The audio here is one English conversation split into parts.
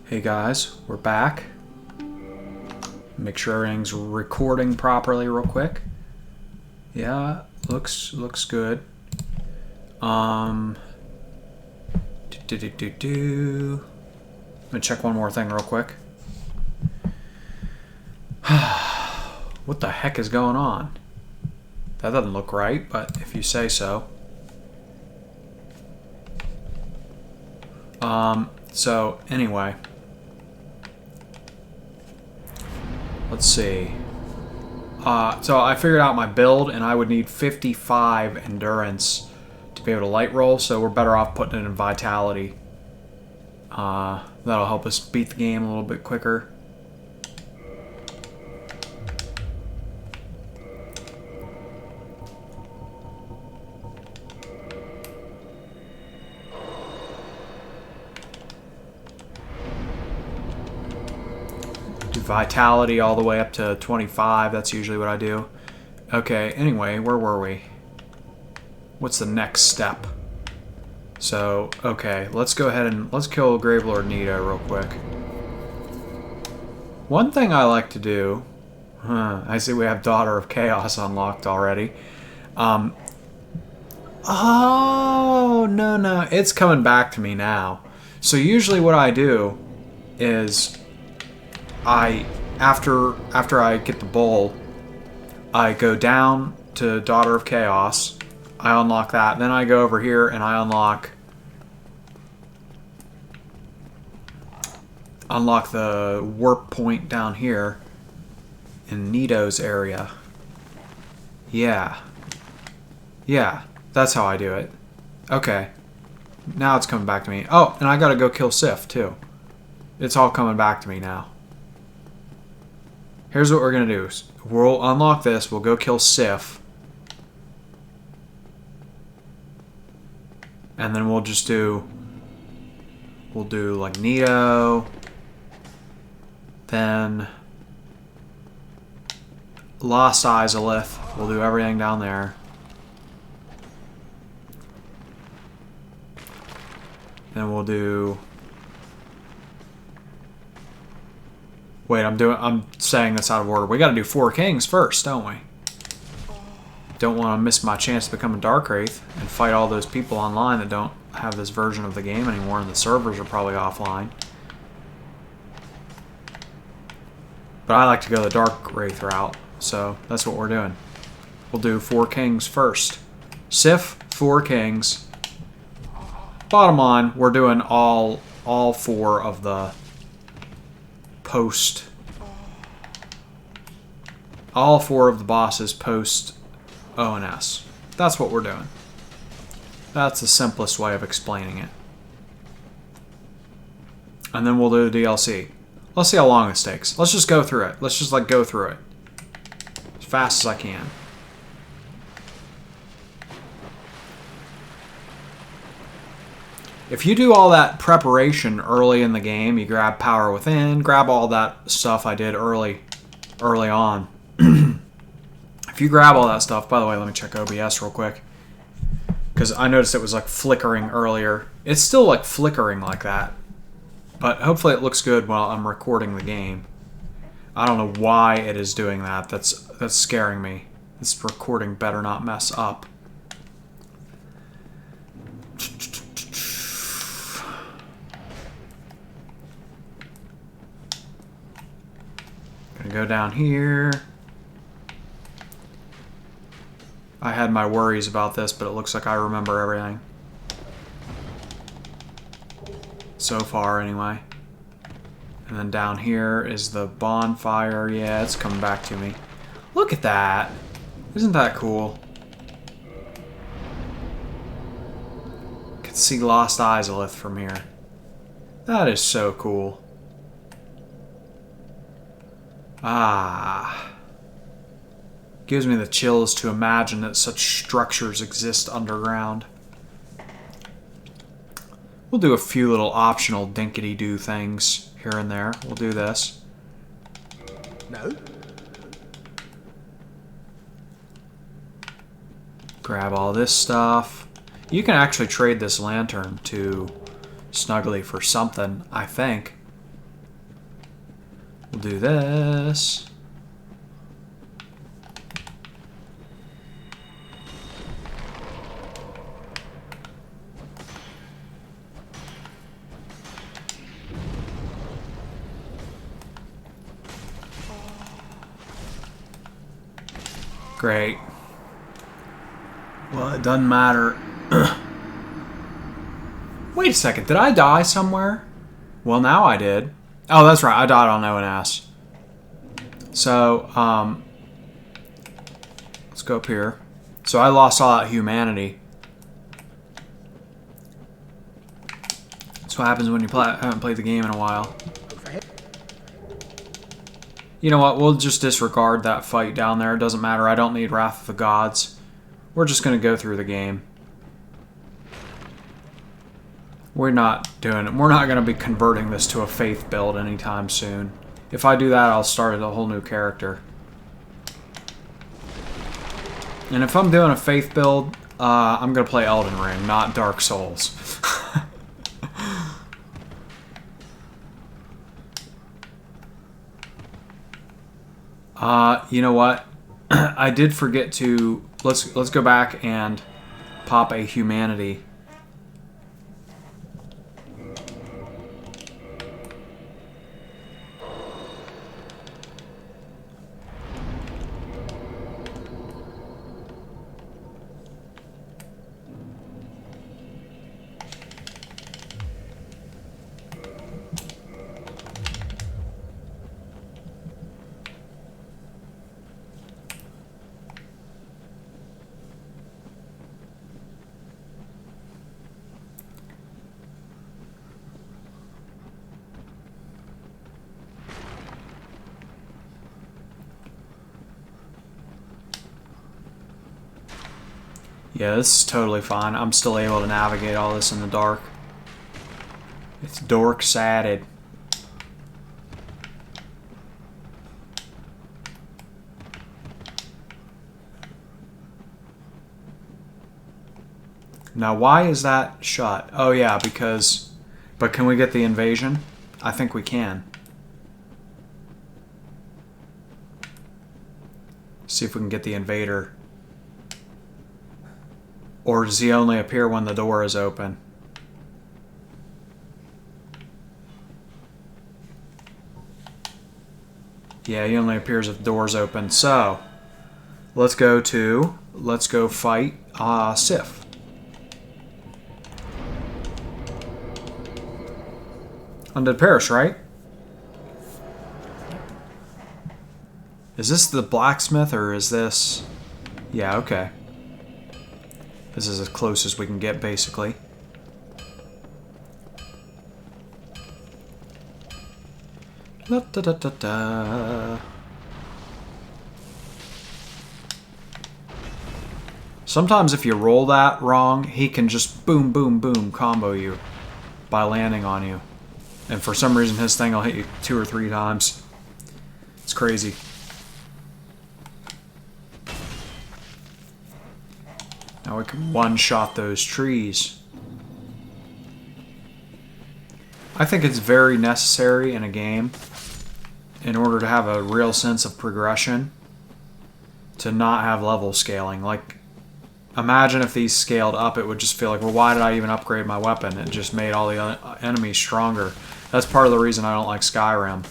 Hey guys, we're back. Make sure everything's recording properly real quick. Yeah, looks good. I'm gonna check one more thing real quick. What the heck is going on? That doesn't look right, but if you say so. So anyway. Let's see. So I figured out my build, and I would need 55 endurance to be able to light roll, so we're better off putting it in vitality. That'll help us beat the game a little bit quicker. Do vitality all the way up to 25. That's usually what I do. Okay, anyway, where were we? What's the next step? So, okay, let's go ahead and let's kill Gravelord Nito real quick. One thing I like to do... I see we have Daughter of Chaos unlocked already. Oh, no. It's coming back to me now. So usually what I do is... After I get the bowl, I go down to Daughter of Chaos. I unlock that. Then I go over here and I unlock the warp point down here in Nito's area. Yeah, that's how I do it. Okay, now it's coming back to me. Oh, and I gotta go kill Sif too. It's all coming back to me now. Here's what we're going to do. We'll unlock this. We'll go kill Sif. And then we'll just do... We'll do like Nito. Then... Lost Izalith. We'll do everything down there. Then we'll do... Wait, I'm saying this out of order. We gotta do 4 Kings first, don't we? Don't want to miss my chance to become a Dark Wraith and fight all those people online that don't have this version of the game anymore, and the servers are probably offline. But I like to go the Dark Wraith route, so that's what we're doing. We'll do 4 Kings first. Sif, 4 Kings. Bottom line, we're doing all 4 of the post. All 4 of the bosses post ONS. That's what we're doing. That's the simplest way of explaining it. And then we'll do the DLC. Let's see how long this takes. Let's just go through it. Let's just go through it as fast as I can. If you do all that preparation early in the game, you grab Power Within, grab all that stuff I did early on. If you grab all that stuff, by the way, let me check OBS real quick. Because I noticed it was like flickering earlier. It's still like flickering like that. But hopefully it looks good while I'm recording the game. I don't know why it is doing that. That's scaring me. This recording better not mess up. Gonna go down here. I had my worries about this, but it looks like I remember everything. So far, anyway. And then down here is the bonfire. Yeah, it's coming back to me. Look at that. Isn't that cool? I can see Lost Izalith from here. That is so cool. Gives me the chills to imagine that such structures exist underground. We'll do a few little optional dinkity-doo things here and there. We'll do this. No. Grab all this stuff. You can actually trade this lantern to Snuggly for something, I think. We'll do this. Great. Well, it doesn't matter. Wait a second, did I die somewhere? Well, now I did. Oh, that's right, I died on ONS. So, let's go up here. So I lost all that humanity. That's what happens when you haven't played the game in a while. You know what, we'll just disregard that fight down there. It doesn't matter, I don't need Wrath of the Gods. We're just going to go through the game. We're not doing it. We're not going to be converting this to a faith build anytime soon. If I do that, I'll start a whole new character. And if I'm doing a faith build, I'm going to play Elden Ring, not Dark Souls. You know what? I did forget to... Let's go back and pop a humanity. Yeah, this is totally fine. I'm still able to navigate all this in the dark. It's dork-satted. Now, why is that shut? Oh, yeah, because... But can we get the invasion? I think we can. See if we can get the invader. Or does he only appear when the door is open? Yeah, he only appears if the door's open. So, let's go fight Sif. Undead Parish, right? Is this the blacksmith or is this... Yeah, okay. This is as close as we can get, basically. La da da da da. Sometimes if you roll that wrong, he can just boom, boom, boom combo you by landing on you. And for some reason, his thing will hit you 2 or 3 times. It's crazy. Now we can one-shot those trees. I think it's very necessary in a game, in order to have a real sense of progression, to not have level scaling. Like, imagine if these scaled up, it would just feel like, well, why did I even upgrade my weapon? It just made all the enemies stronger. That's part of the reason I don't like Skyrim,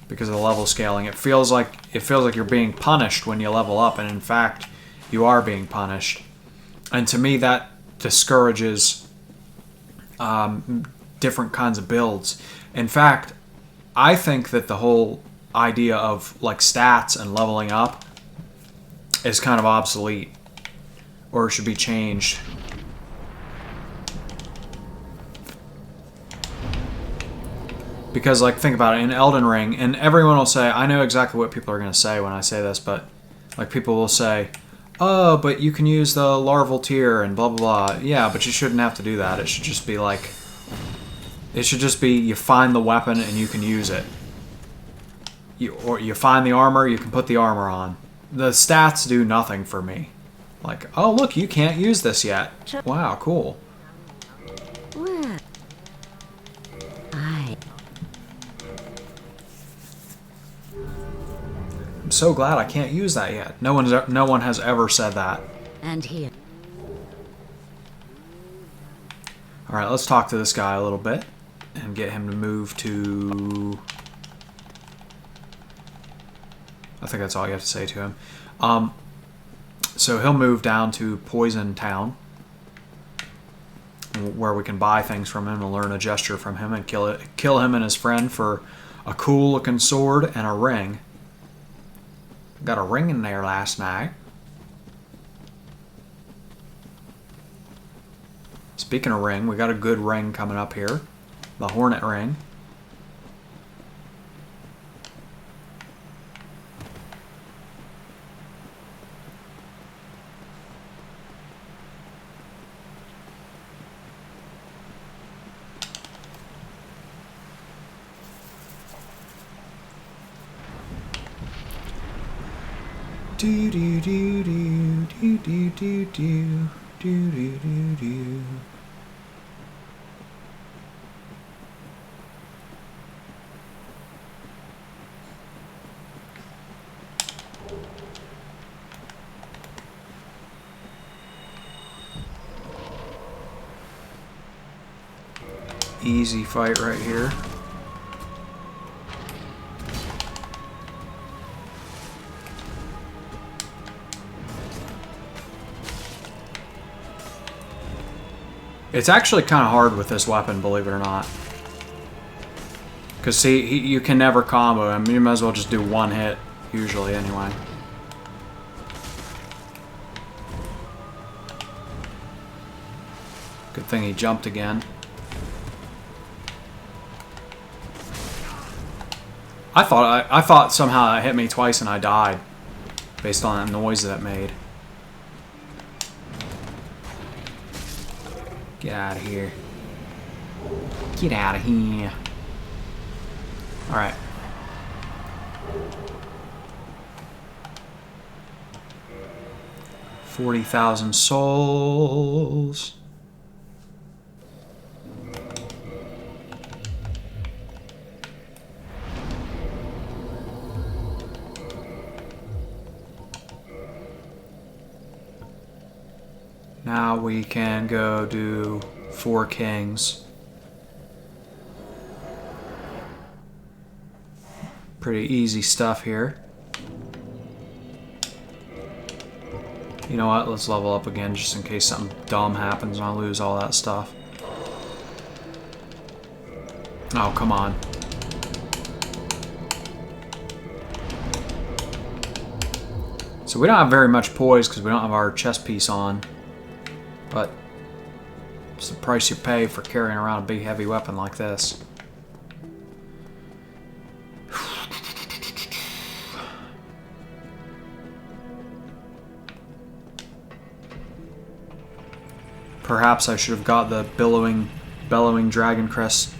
because of the level scaling. It feels like you're being punished when you level up, and in fact, you are being punished. And to me, that discourages different kinds of builds. In fact, I think that the whole idea of like stats and leveling up is kind of obsolete, or should be changed. Because, like, think about it, in Elden Ring, and everyone will say, I know exactly what people are going to say when I say this, but, like, people will say, oh, but you can use the larval tier and blah, blah, blah. Yeah, but you shouldn't have to do that. It should just be, like, it should just be you find the weapon and you can use it. Or you find the armor, you can put the armor on. The stats do nothing for me. Like, oh, look, you can't use this yet. Wow, cool. so glad I can't use that yet. No one has ever said that. And here. All right, let's talk to this guy a little bit and get him to move to... I think that's all you have to say to him. So he'll move down to Poison Town, where we can buy things from him and learn a gesture from him and kill him and his friend for a cool looking sword and a ring. Got a ring in there last night. Speaking of ring, we got a good ring coming up here. The Hornet ring. Do do do do do do do do do do do do. Easy fight right here. It's actually kind of hard with this weapon, believe it or not. Because, see, you can never combo him. You might as well just do one hit, usually, anyway. Good thing he jumped again. I thought somehow it hit me twice and I died, based on that noise that it made. Get out of here. Get out of here. Alright. $40,000 souls. Now we can go do 4 kings. Pretty easy stuff here. You know what? Let's level up again just in case something dumb happens and I lose all that stuff. Oh, come on. So we don't have very much poise because we don't have our chest piece on. But it's the price you pay for carrying around a big heavy weapon like this. Perhaps I should have got the bellowing dragon crest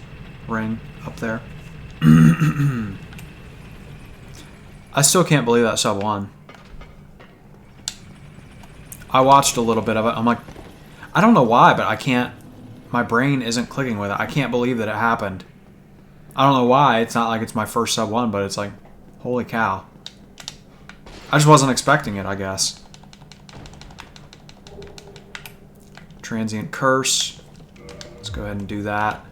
ring up there. I still can't believe that sub won. I watched a little bit of it. I'm like, I don't know why, but I can't, my brain isn't clicking with it. I can't believe that it happened. I don't know why. It's not like it's my first sub one, but it's like, holy cow. I just wasn't expecting it, I guess. Transient curse. Let's go ahead and do that.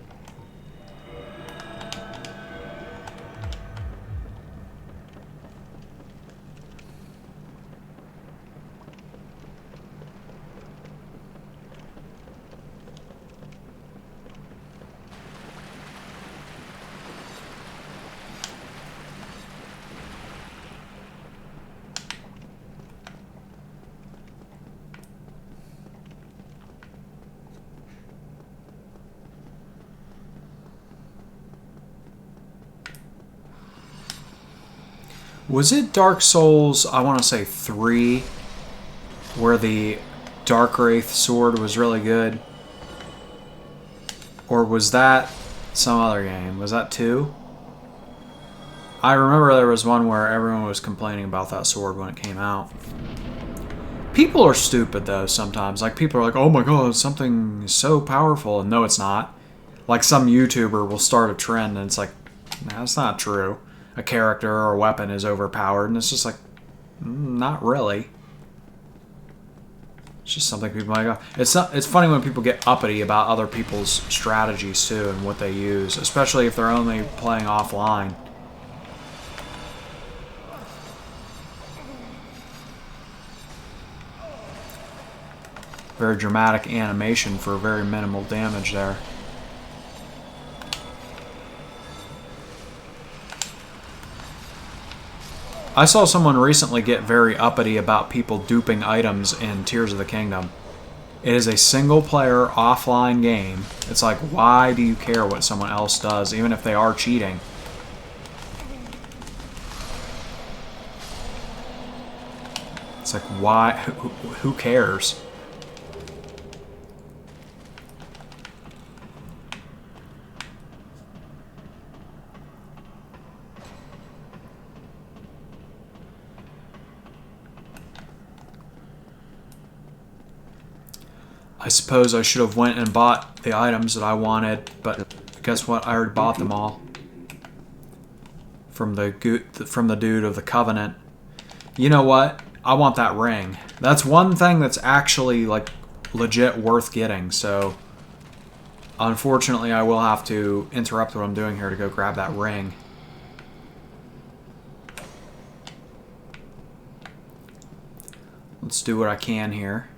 Was it Dark Souls, I want to say 3, where the Dark Wraith sword was really good? Or was that some other game? Was that 2? I remember there was one where everyone was complaining about that sword when it came out. People are stupid though sometimes. Like people are like, oh my god, something is so powerful. And no, it's not. Like some YouTuber will start a trend and it's like, nah, that's not true. a character or a weapon is overpowered, and it's just like, not really. It's just something people might go. It's funny when people get uppity about other people's strategies too and what they use, especially if they're only playing offline. Very dramatic animation for very minimal damage there. I saw someone recently get very uppity about people duping items in Tears of the Kingdom. It is a single-player, offline game. It's like, why do you care what someone else does, even if they are cheating? It's like, why? Who cares? I suppose I should have went and bought the items that I wanted, but guess what? I already bought them all. From the dude of the Covenant. You know what? I want that ring. That's one thing that's actually, like, legit worth getting, so... Unfortunately, I will have to interrupt what I'm doing here to go grab that ring. Let's do what I can here.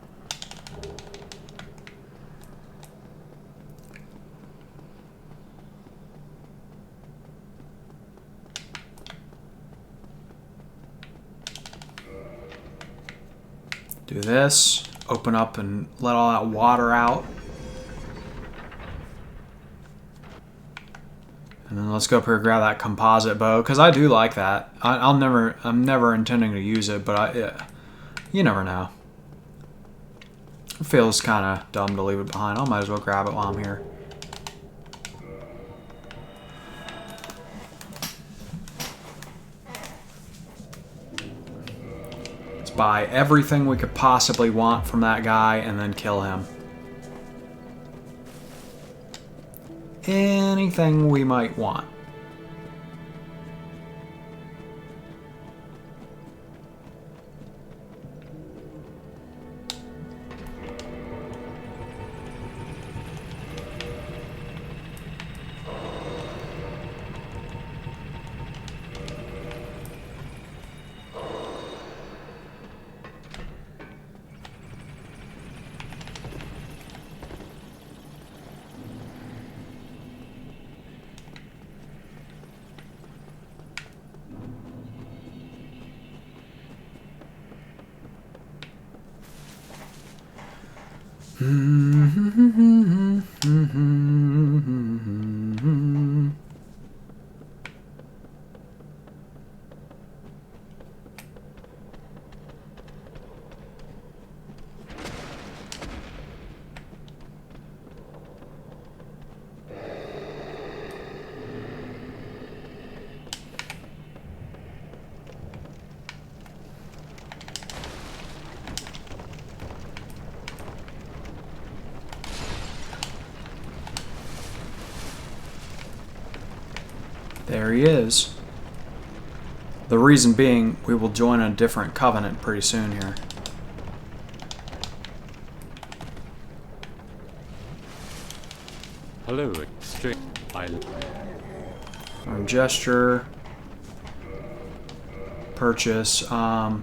Do this, open up and let all that water out. And then let's go up here and grab that composite bow, because I do like that. I'm never intending to use it, but you never know. It feels kind of dumb to leave it behind. I might as well grab it while I'm here. Buy everything we could possibly want from that guy and then kill him. Anything we might want. There he is. The reason being, we will join a different covenant pretty soon here. Hello, exchange. Arm gesture. Purchase. Well,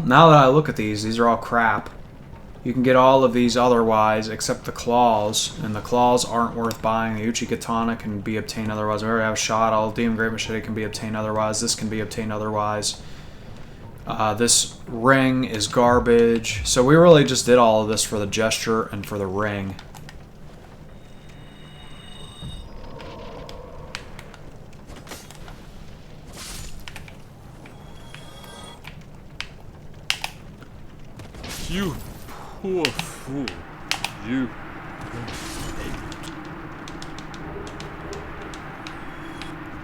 now that I look at these are all crap. You can get all of these otherwise, except the claws, and the claws aren't worth buying. The Uchi Katana can be obtained otherwise. We already have shot. All Demon Great Machete can be obtained otherwise. This can be obtained otherwise. This ring is garbage. So we really just did all of this for the gesture and for the ring. You poor fool. You.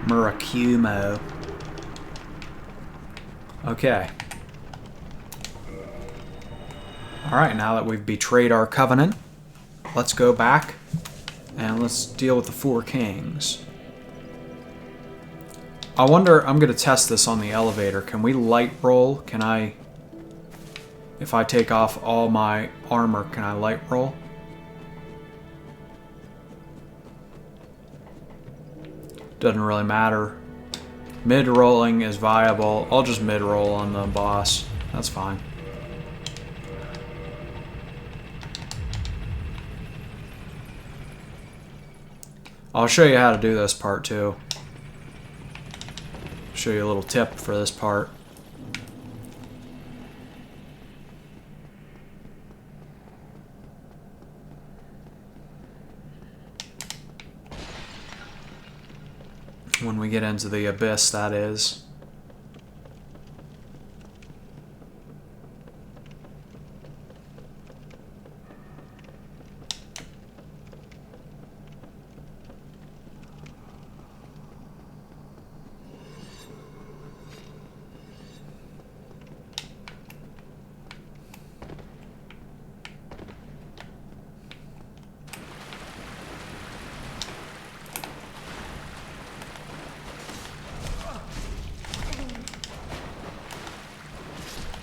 Murakumo. Okay. Alright, now that we've betrayed our covenant, let's go back And let's deal with the 4 kings. I wonder, I'm going to test this on the elevator. Can we light roll? Can I, if I take off all my armor, can I light roll? Doesn't really matter. Mid-rolling is viable. I'll just mid-roll on the boss. That's fine. I'll show you how to do this part too. Show you a little tip for this part. When we get into the abyss, that is.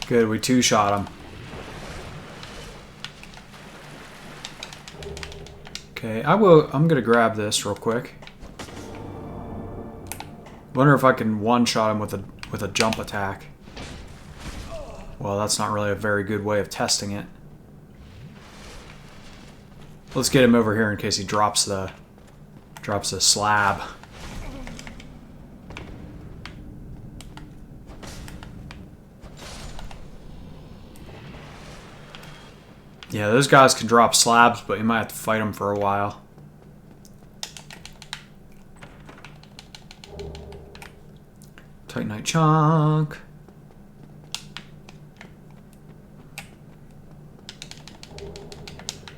Good, we 2-shot him. Okay, I'm gonna grab this real quick. Wonder if I can 1-shot him with a jump attack. Well, that's not really a very good way of testing it. Let's get him over here in case he drops the slab. Yeah, those guys can drop slabs, but you might have to fight them for a while. Titanite chunk.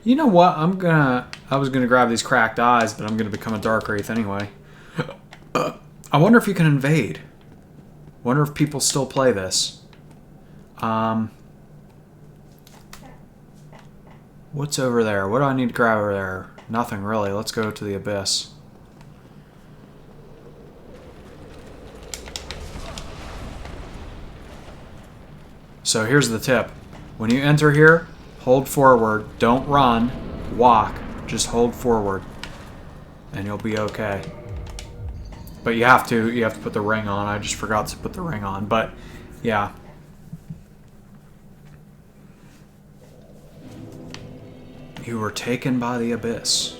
You know what? I was gonna grab these cracked eyes, but I'm gonna become a Dark Wraith anyway. I wonder if you can invade. Wonder if people still play this. What's over there? What do I need to grab over there? Nothing really. Let's go to the abyss. So here's the tip. When you enter here, hold forward. Don't run. Walk. Just hold forward. And you'll be okay. But you have to put the ring on. I just forgot to put the ring on. But yeah. You were taken by the abyss.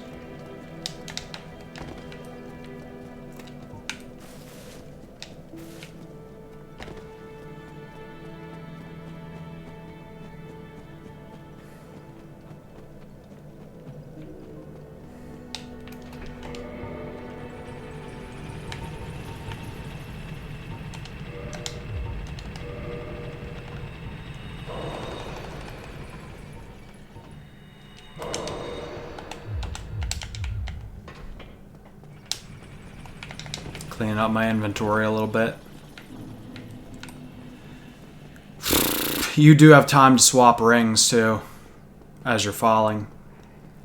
Cleaning up my inventory a little bit. You do have time to swap rings too, as you're falling.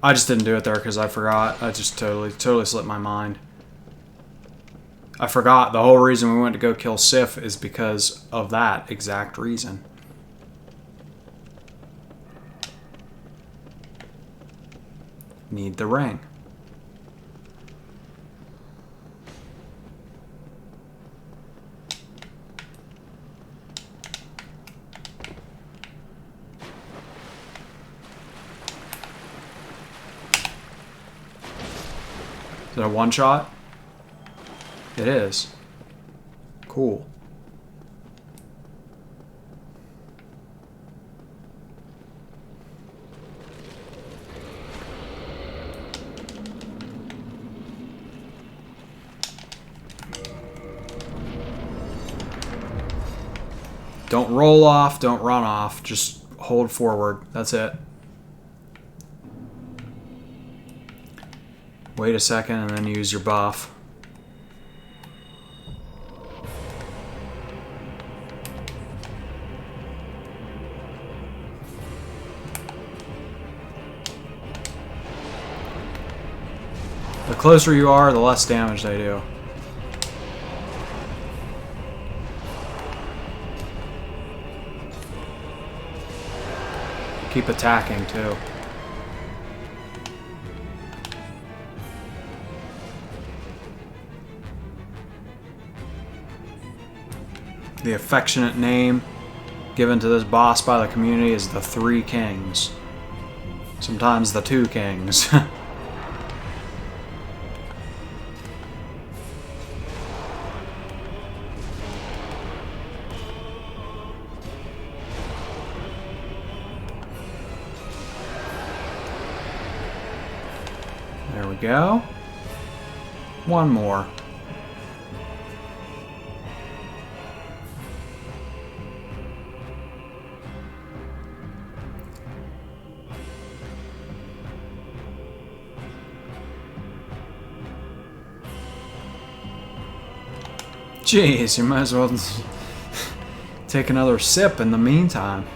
I just didn't do it there because I forgot. I just totally slipped my mind. I forgot the whole reason we went to go kill Sif is because of that exact reason. Need the ring. Is it a 1-shot? It is. Cool. Don't roll off, don't run off, just hold forward. That's it. Wait a second and then use your buff. The closer you are, the less damage they do. Keep attacking too. The affectionate name given to this boss by the community is the Three Kings. Sometimes the Two Kings. There we go. One more. Jeez, you might as well take another sip in the meantime.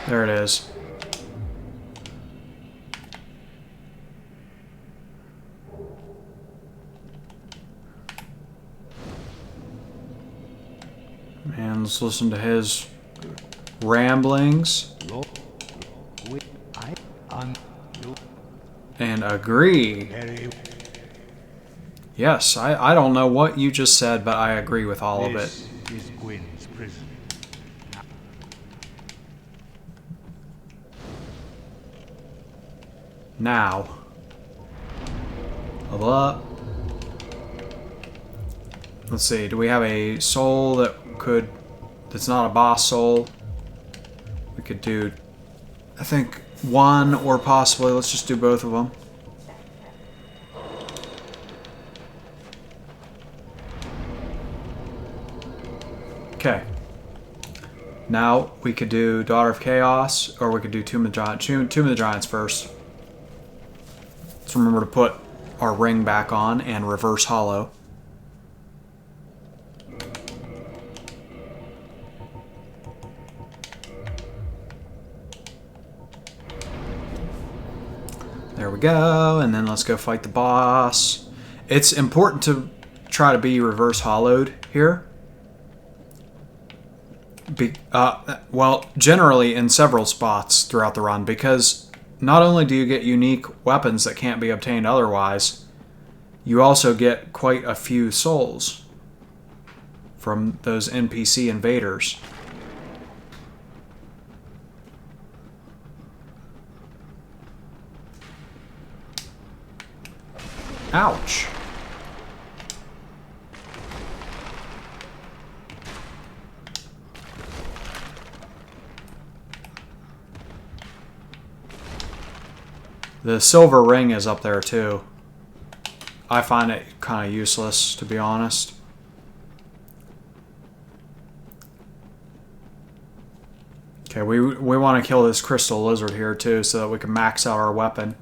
There it is. And let's listen to his ramblings and agree. Yes, I don't know what you just said, but I agree with all of it. Is Gwyn's prison. Now. Level up. Let's see, do we have a soul that's not a boss soul? We could do, I think, one or possibly, let's just do both of them. Okay. Now we could do Daughter of Chaos, or we could do Tomb of the Giants first. Let's remember to put our ring back on and reverse hollow. There we go, and then let's go fight the boss. It's important to try to be reverse hollowed here. Well, generally in several spots throughout the run, because not only do you get unique weapons that can't be obtained otherwise, you also get quite a few souls from those NPC invaders. Ouch. The silver ring is up there too. I find it kind of useless, to be honest. Okay, we want to kill this crystal lizard here too, so that we can max out our weapon.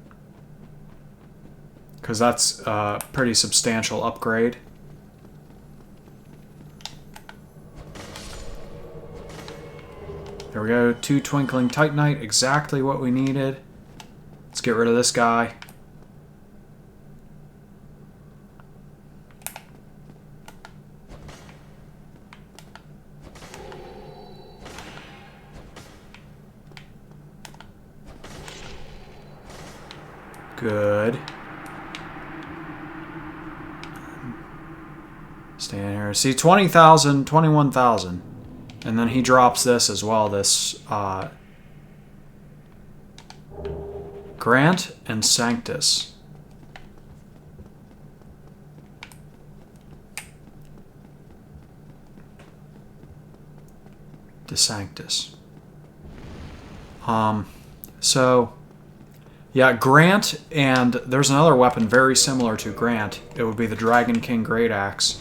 Because that's a pretty substantial upgrade. There we go, 2 Twinkling Titanite, exactly what we needed. Let's get rid of this guy. Good. Stay in here. See, 20,000, 21,000. And then he drops this as well, this Grant and Sanctus. De Sanctus. So Yeah, Grant, and there's another weapon very similar to Grant. It would be the Dragon King Great Axe.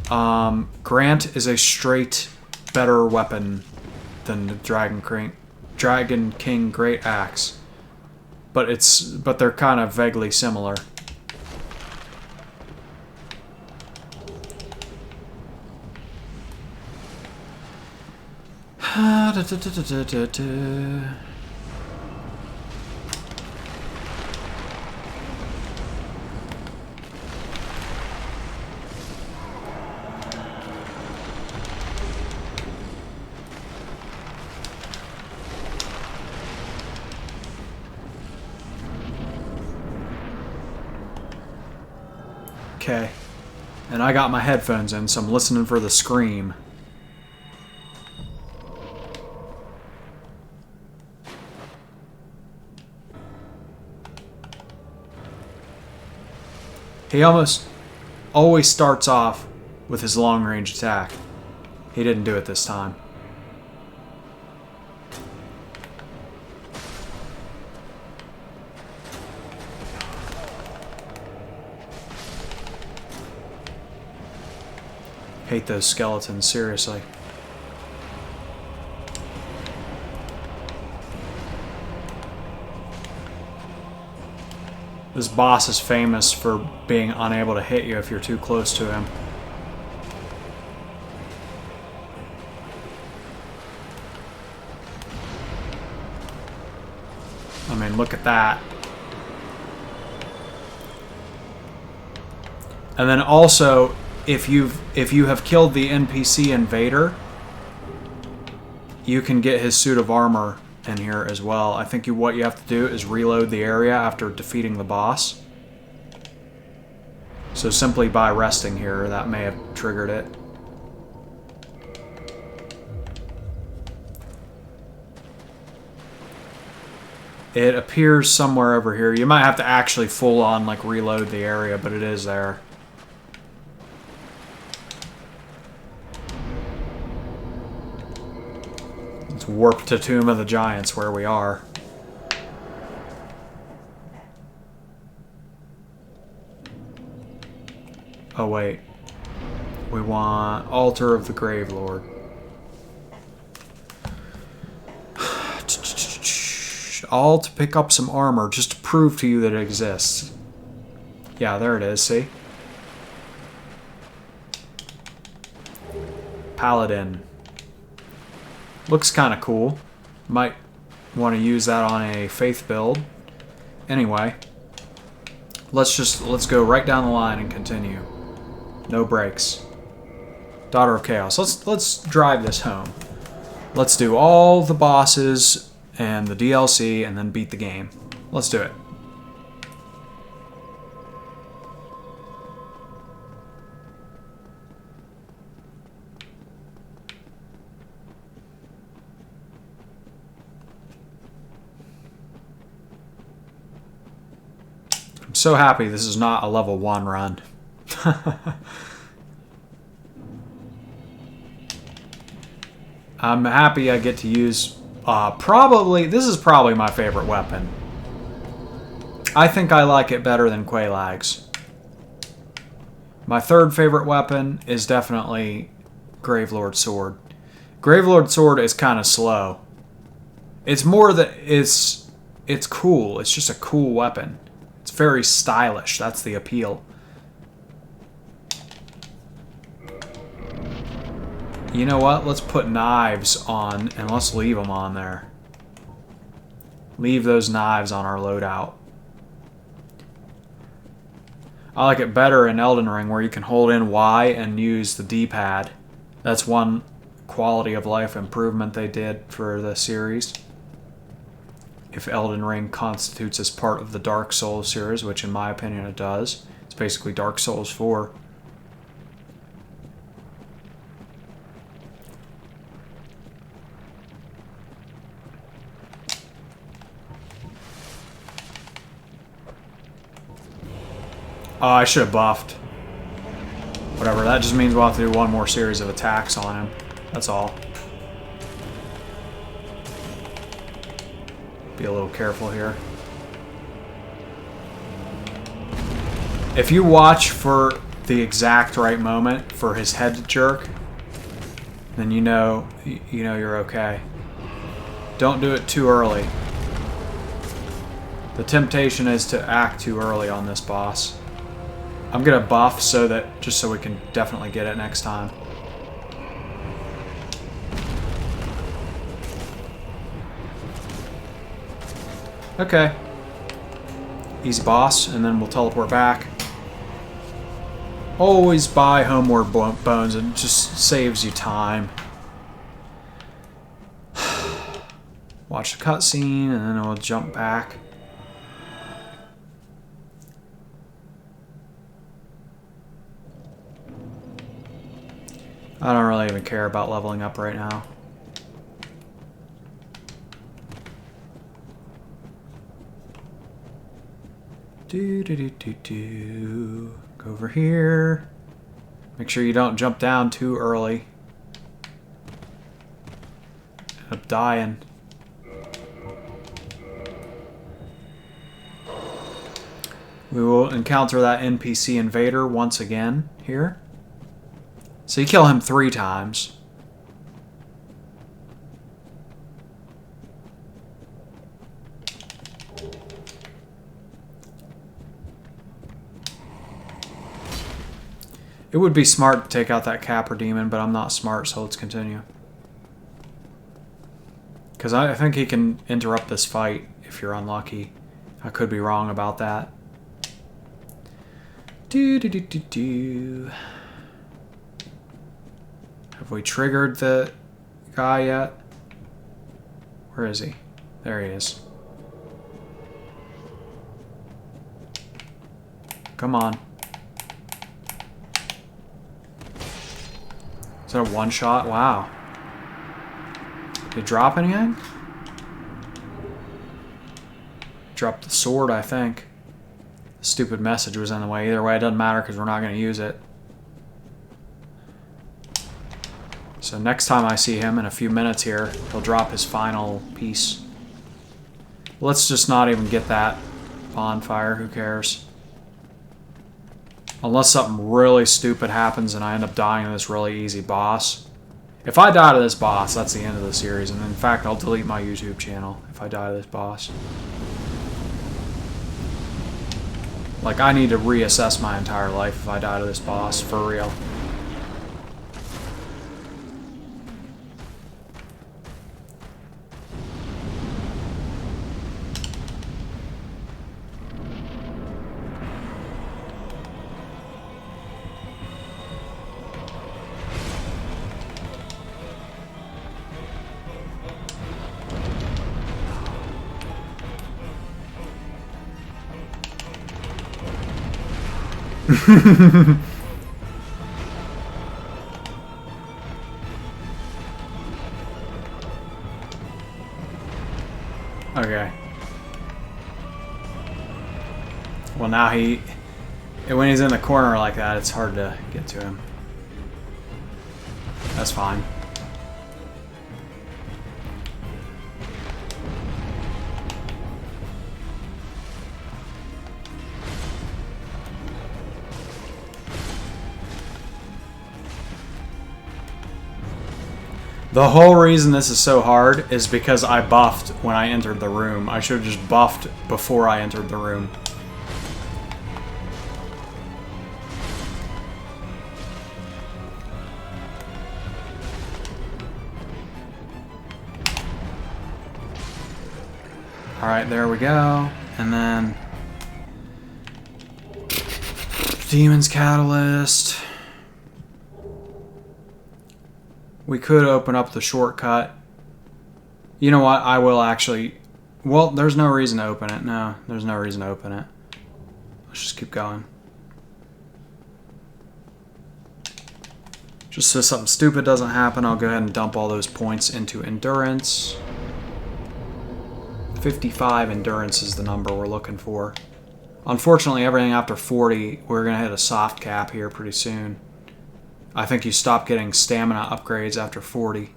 Grant is a straight better weapon than the Dragon King Great Axe, but they're kind of vaguely similar. Okay. And I got my headphones in, so I'm listening for the scream. He almost always starts off with his long-range attack. He didn't do it this time. Hate those skeletons, seriously. This boss is famous for being unable to hit you if you're too close to him. I mean, look at that. And then also, if you have killed the NPC invader, you can get his suit of armor in here as well. I think what you have to do is reload the area after defeating the boss. So simply by resting here, that may have triggered it. It appears somewhere over here. You might have to actually full on like reload the area, but it is there. It's warp to Tomb of the Giants where we are. Oh wait. We want Altar of the Grave Lord. All to pick up some armor, just to prove to you that it exists. Yeah, there it is, see? Paladin. Looks kind of cool. Might want to use that on a faith build. Anyway, let's go right down the line and continue. No breaks. Daughter of Chaos. Let's drive this home. Let's do all the bosses and the DLC and then beat the game. Let's do it. I'm so happy this is not a level 1 run. I'm happy I get to use this is probably my favorite weapon. I think I like it better than Quelaag's. My third favorite weapon is definitely Gravelord Sword. Gravelord Sword is kind of slow. It's more that it's cool. It's just a cool weapon. It's very stylish. That's the appeal. You know what? Let's put knives on and let's leave them on there. Leave those knives on our loadout. I like it better in Elden Ring where you can hold in Y and use the D-pad. That's one quality of life improvement they did for the series. If Elden Ring constitutes as part of the Dark Souls series, which in my opinion it does. It's basically Dark Souls 4. Oh, I should have buffed. Whatever, that just means we'll have to do one more series of attacks on him. That's all. Be a little careful here. If you watch for the exact right moment for his head to jerk, then you know you're okay. Don't do it too early. The temptation is to act too early on this boss. I'm gonna buff just so we can definitely get it next time. Okay. Easy boss, and then we'll teleport back. Always buy homeward bones, it just saves you time. Watch the cutscene, and then we'll jump back. I don't really even care about leveling up right now. Do. Go over here. Make sure you don't jump down too early. End up dying. We will encounter that NPC invader once again here. So you kill him 3 times. It would be smart to take out that Capra demon, but I'm not smart, so let's continue. Because I think he can interrupt this fight if you're unlucky. I could be wrong about that. Have we triggered the guy yet? Where is he? There he is. Come on. Is that a one-shot? Wow. Did it drop anything? Dropped the sword, I think. The stupid message was in the way. Either way, it doesn't matter because we're not going to use it. So next time I see him in a few minutes here, he'll drop his final piece. Let's just not even get that bonfire. Who cares? Unless something really stupid happens and I end up dying to this really easy boss. If I die to this boss, that's the end of the series. And in fact, I'll delete my YouTube channel if I die to this boss. Like, I need to reassess my entire life if I die to this boss, for real. Okay. Well, now when he's in the corner like that, it's hard to get to him. That's fine. The whole reason this is so hard is because I buffed when I entered the room. I should have just buffed before I entered the room. Alright, there we go. And then Demon's Catalyst. We could open up the shortcut. You know what? I will actually... Well, there's no reason to open it. No, there's no reason to open it. Let's just keep going. Just so something stupid doesn't happen, I'll go ahead and dump all those points into endurance. 55 endurance is the number we're looking for. Unfortunately, everything after 40, we're going to hit a soft cap here pretty soon. I think you stop getting stamina upgrades after 40.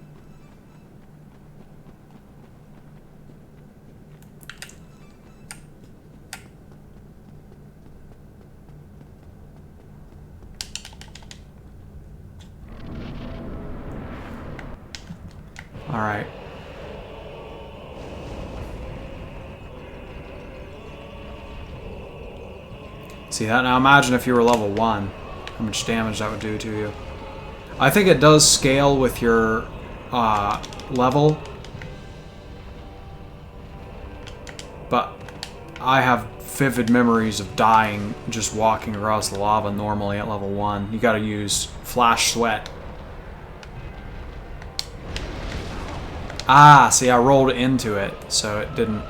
Alright. See that? Now imagine if you were level 1. How much damage that would do to you. I think it does scale with your level. But I have vivid memories of dying just walking across the lava normally at level 1. You gotta use Flash Sweat. Ah, see, I rolled into it, so it didn't...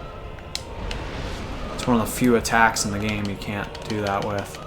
It's one of the few attacks in the game you can't do that with.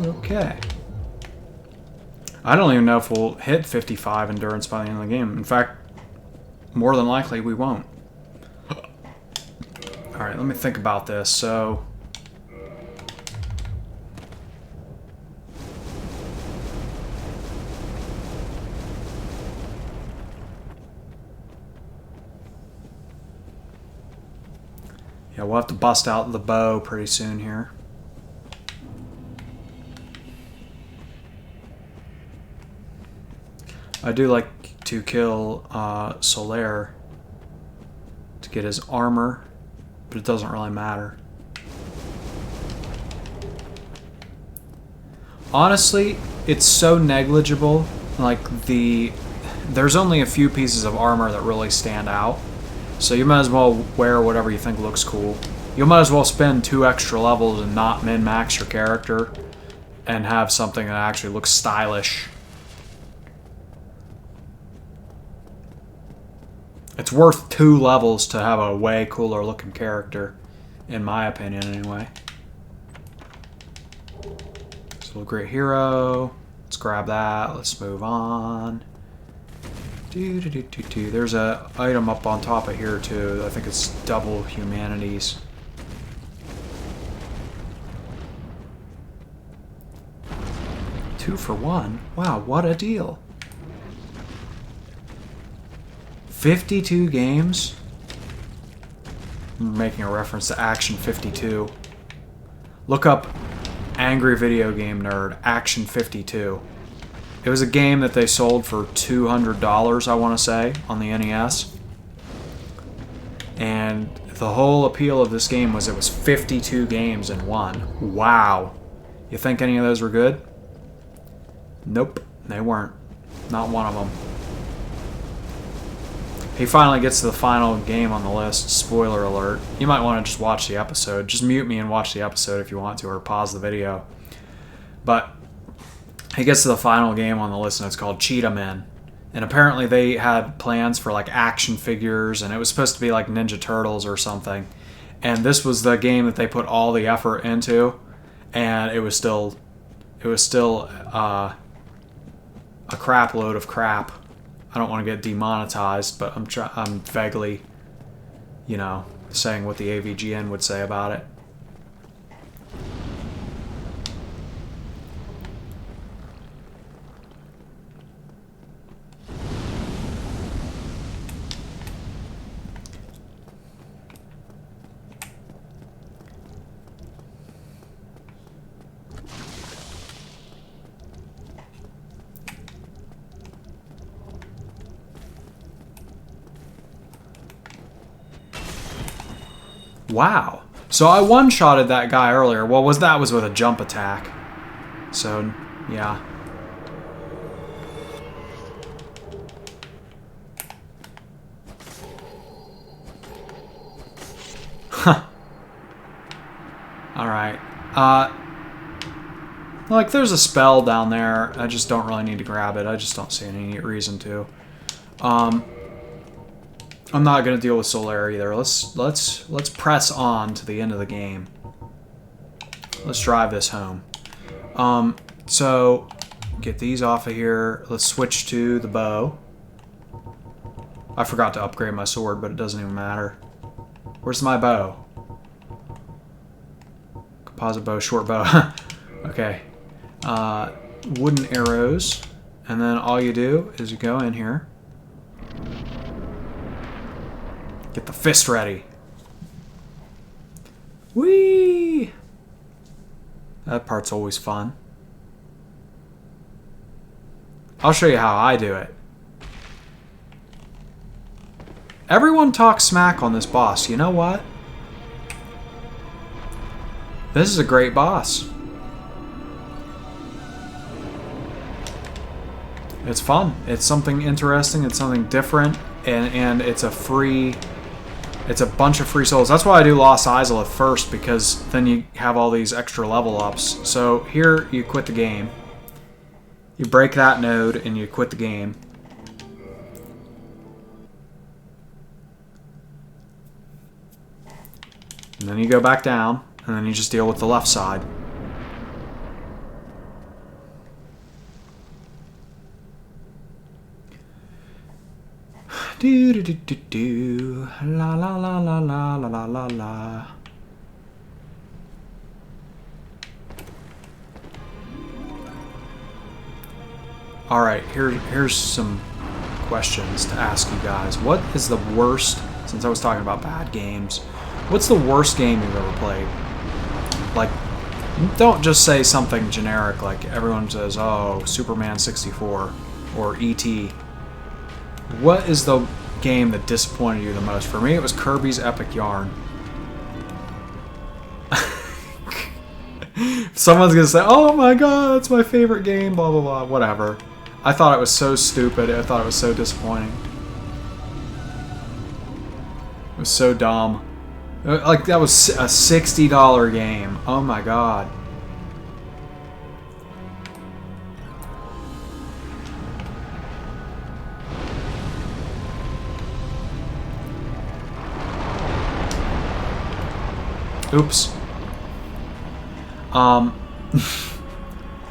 Okay. I don't even know if we'll hit 55 endurance by the end of the game. In fact, more than likely we won't. Alright, let me think about this. So... yeah, we'll have to bust out the bow pretty soon here. I do like to kill Solaire to get his armor, but it doesn't really matter. Honestly, it's so negligible. Like, there's only a few pieces of armor that really stand out. So you might as well wear whatever you think looks cool. You might as well spend 2 extra levels and not min-max your character and have something that actually looks stylish. It's worth 2 levels to have a way cooler looking character, in my opinion anyway. So great hero. Let's grab that. Let's move on. There's a item up on top of here too. I think it's double humanities. Two for 1. Wow, what a deal. 52 games? I'm making a reference to Action 52. Look up Angry Video Game Nerd, Action 52. It was a game that they sold for $200, I want to say, on the NES. And the whole appeal of this game was it was 52 games in one. Wow. You think any of those were good? Nope, they weren't. Not one of them. He finally gets to the final game on the list. Spoiler alert. You might want to just watch the episode. Just mute me and watch the episode if you want to, or pause the video. But he gets to the final game on the list, and it's called Cheetah Men. And apparently they had plans for like action figures, and it was supposed to be like Ninja Turtles or something. And this was the game that they put all the effort into, and it was still a crap load of crap. I don't want to get demonetized, but I'm vaguely, you know, saying what the AVGN would say about it. Wow. So I one-shotted that guy earlier. Well, that was with a jump attack. So, yeah. Huh. Alright. Like, there's a spell down there. I just don't really need to grab it. I just don't see any reason to. I'm not gonna deal with Solaire either. Let's press on to the end of the game. Let's drive this home. So get these off of here. Let's switch to the bow. I forgot to upgrade my sword, but it doesn't even matter. Where's my bow? Composite bow, short bow. Okay. Wooden arrows. And then all you do is you go in here. Get the fist ready. Whee! That part's always fun. I'll show you how I do it. Everyone talks smack on this boss. You know what? This is a great boss. It's fun. It's something interesting. It's something different. And it's a free... It's a bunch of free souls. That's why I do Lost Izalith first, because then you have all these extra level ups. So here you quit the game. You break that node and you quit the game. And then you go back down, and then you just deal with the left side. Do do do do do la la la la la la la la la. All right, here's some questions to ask you guys. What is the worst? Since I was talking about bad games, what's the worst game you've ever played? Like, don't just say something generic like everyone says, "Oh, Superman 64" or E.T. What is the game that disappointed you the most? For me, it was Kirby's Epic Yarn. Someone's gonna say, "Oh my god, that's my favorite game," blah blah blah, whatever. I thought it was so stupid. I thought it was so disappointing. It was so dumb. Like, that was a $60 game. Oh my god. Oops.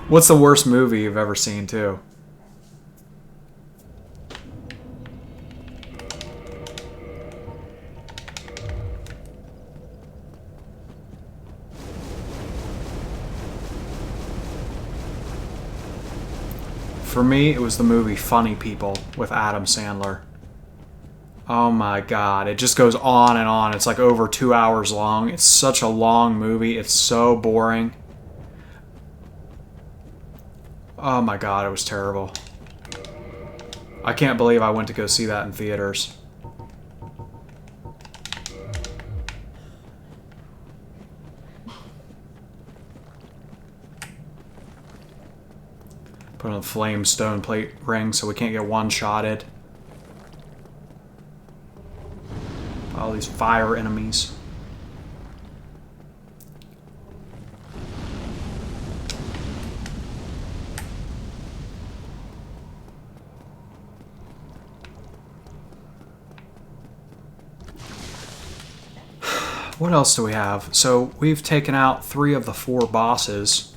What's the worst movie you've ever seen, too? For me, it was the movie Funny People with Adam Sandler. Oh my god, it just goes on and on. It's like over 2 hours long. It's such a long movie. It's so boring. Oh my god, it was terrible. I can't believe I went to go see that in theaters. Put on a flame stone plate ring so we can't get one-shotted. All these fire enemies. What else do we have? So we've taken out 3 of the 4 bosses.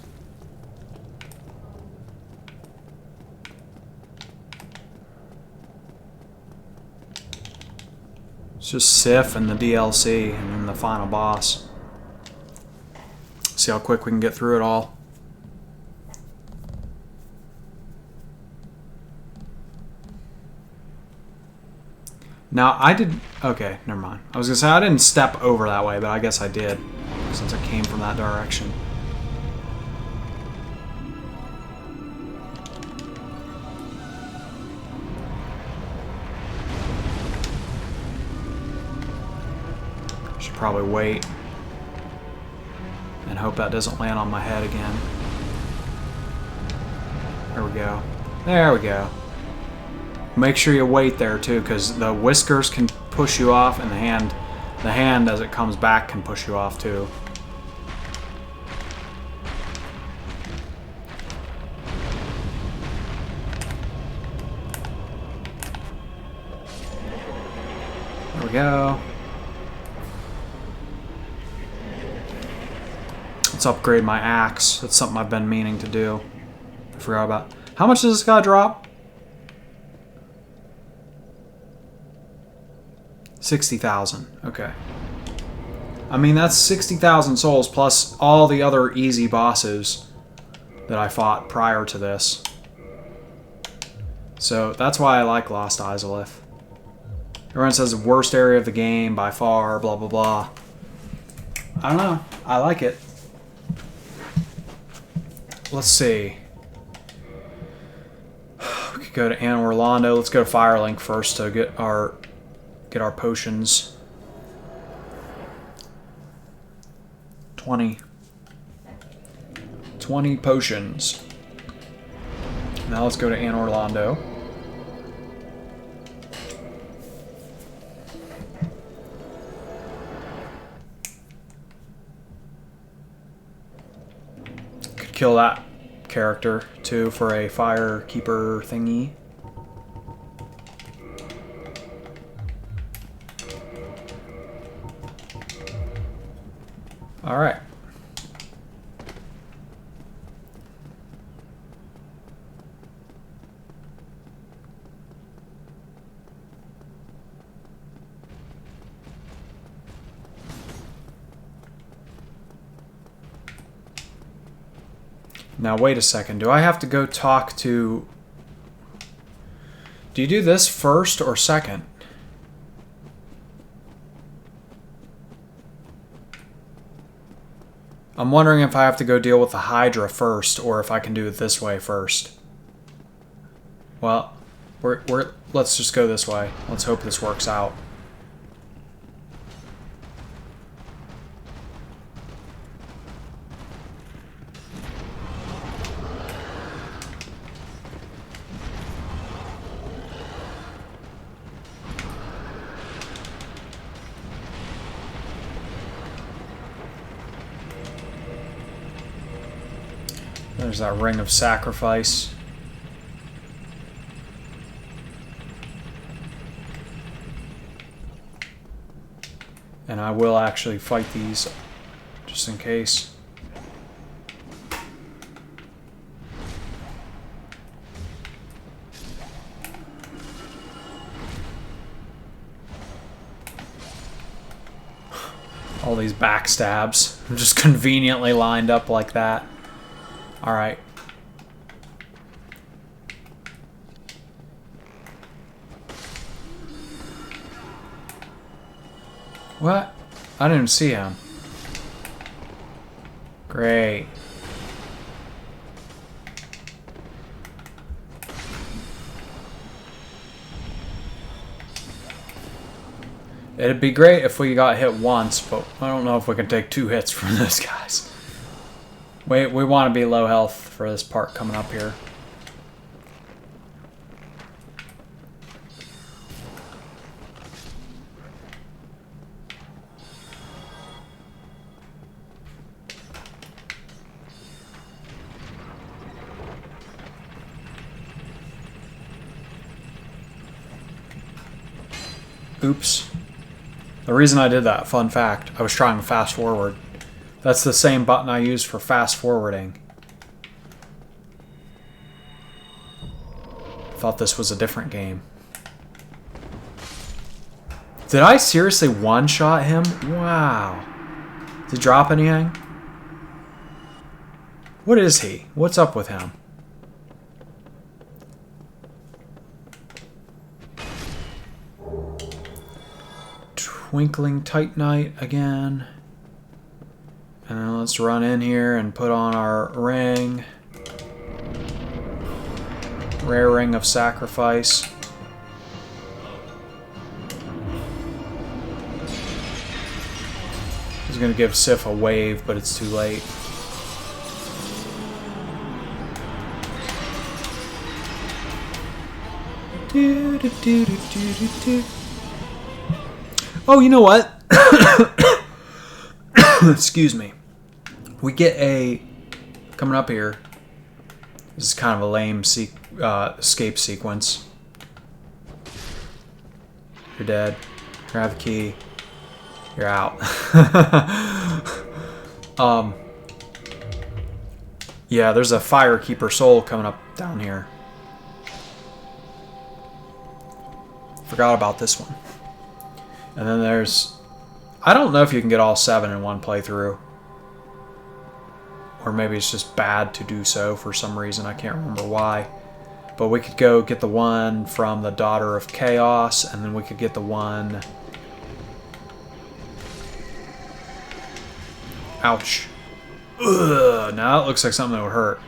It's just Sif and the DLC and then the final boss. See how quick we can get through it all. Now, I did... Okay, never mind. I was going to say I didn't step over that way, but I guess I did, since I came from that direction. Should probably wait. and hope that doesn't land on my head again. There we go. There we go. Make sure you wait there too, because the whiskers can push you off, and the hand as it comes back can push you off too. There we go. Let's upgrade my axe. That's something I've been meaning to do. I forgot about. How much does this guy drop? 60,000. Okay. I mean, that's 60,000 souls plus all the other easy bosses that I fought prior to this. So that's why I like Lost Izalith. Everyone says the worst area of the game by far, blah, blah, blah. I don't know. I like it. Let's see. We could go to Anne Orlando. Let's go to Firelink first to get our potions. 20 potions. Now let's go to Anne Orlando. Could kill that character too for a fire keeper thingy. All right. Now wait a second. Do I have to go talk to... Do you do this first or second? I'm wondering if I have to go deal with the Hydra first, or if I can do it this way first. Well, let's just go this way. Let's hope this works out. There's that ring of sacrifice. And I will actually fight these just in case. All these backstabs just conveniently lined up like that. All right. What? I didn't see him. Great. It'd be great if we got hit once, but I don't know if we can take 2 hits from those guys. We want to be low health for this part coming up here. Oops. The reason I did that, fun fact, I was trying to fast forward. That's the same button I use for fast forwarding. Thought this was a different game. Did I seriously one-shot him? Wow. Did he drop anything? What is he? What's up with him? Twinkling Titanite again. And then let's run in here and put on our ring. Rare Ring of Sacrifice. He's gonna give Sif a wave, but it's too late. Oh, you know what? Excuse me. We get a... Coming up here. This is kind of a lame escape sequence. You're dead. Grab the key. You're out. Yeah, there's a Firekeeper soul coming up down here. Forgot about this one. And then there's... I don't know if you can get all 7 in one playthrough. Or maybe it's just bad to do so for some reason. I can't remember why. But we could go get the one from the Daughter of Chaos, and then we could get the one... Ouch. Ugh, now that looks like something that would hurt.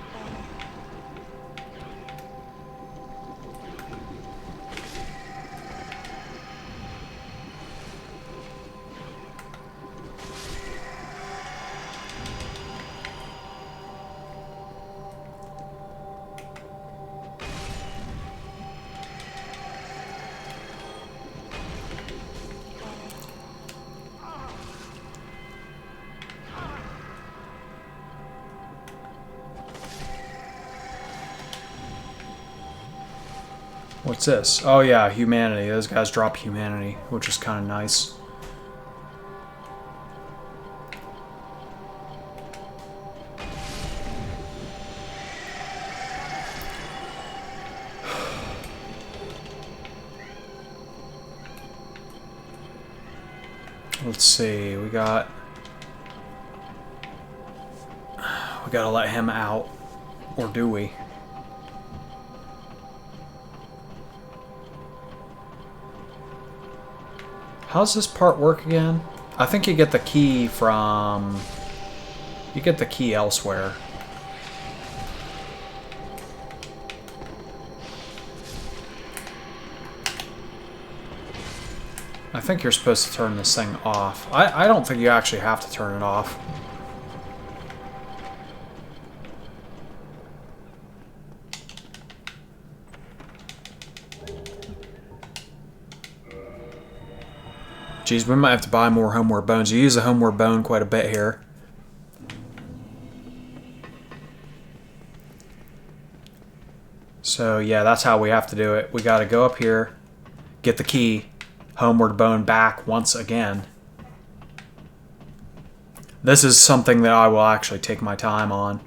What's this? Oh yeah, humanity. Those guys drop humanity, which is kind of nice. Let's see, we gotta let him out, or do we? How's this part work again? I think you get the key from... You get the key elsewhere. I think you're supposed to turn this thing off. I don't think you actually have to turn it off. Geez, we might have to buy more homeward bones. You use the homeward bone quite a bit here. So yeah, that's how we have to do it. We got to go up here, get the key, homeward bone back once again. This is something that I will actually take my time on.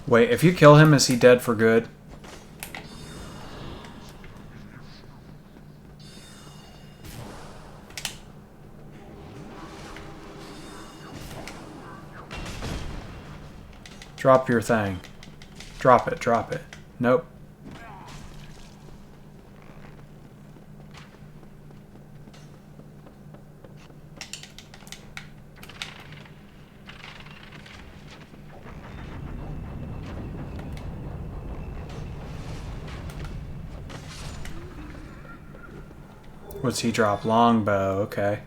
Wait, if you kill him, is he dead for good? Drop your thing. Drop it, drop it. Nope. What's he drop? Longbow, okay.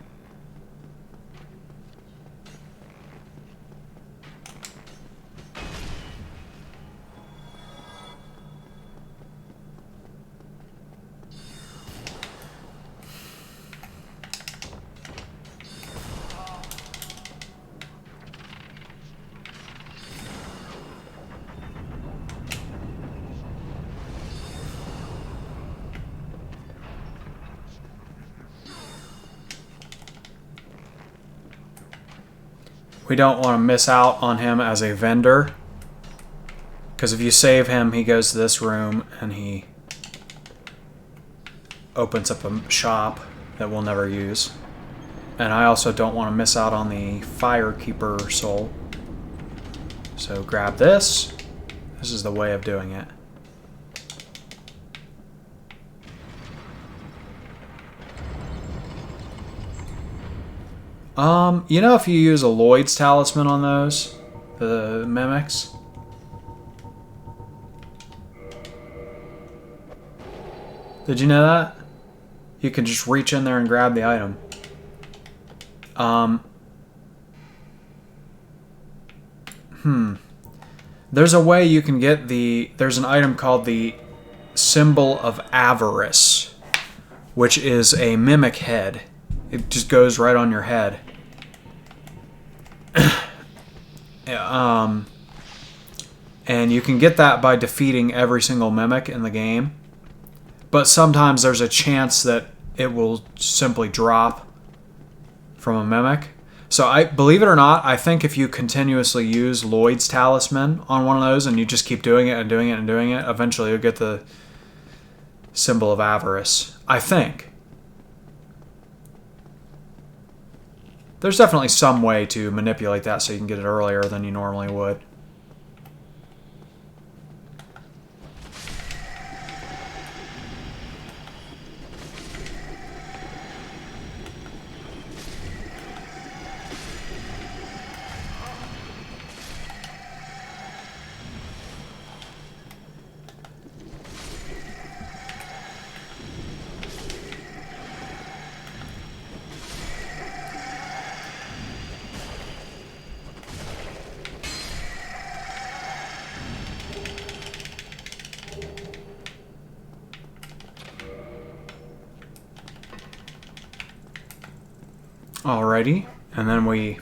We don't want to miss out on him as a vendor. Because if you save him, he goes to this room and he opens up a shop that we'll never use. And I also don't want to miss out on the Firekeeper soul. So grab this. This is the way of doing it. You know, if you use a Lloyd's talisman on those, the mimics. Did you know that? You can just reach in there and grab the item. There's a way you can get there's an item called the Symbol of Avarice, which is a mimic head. It just goes right on your head. And you can get that by defeating every single mimic in the game. But sometimes there's a chance that it will simply drop from a mimic. So I believe it or not, I think if you continuously use Lloyd's talisman on one of those and you just keep doing it and doing it and doing it, eventually you'll get the Symbol of Avarice. I think. There's definitely some way to manipulate that so you can get it earlier than you normally would. Alrighty, and then we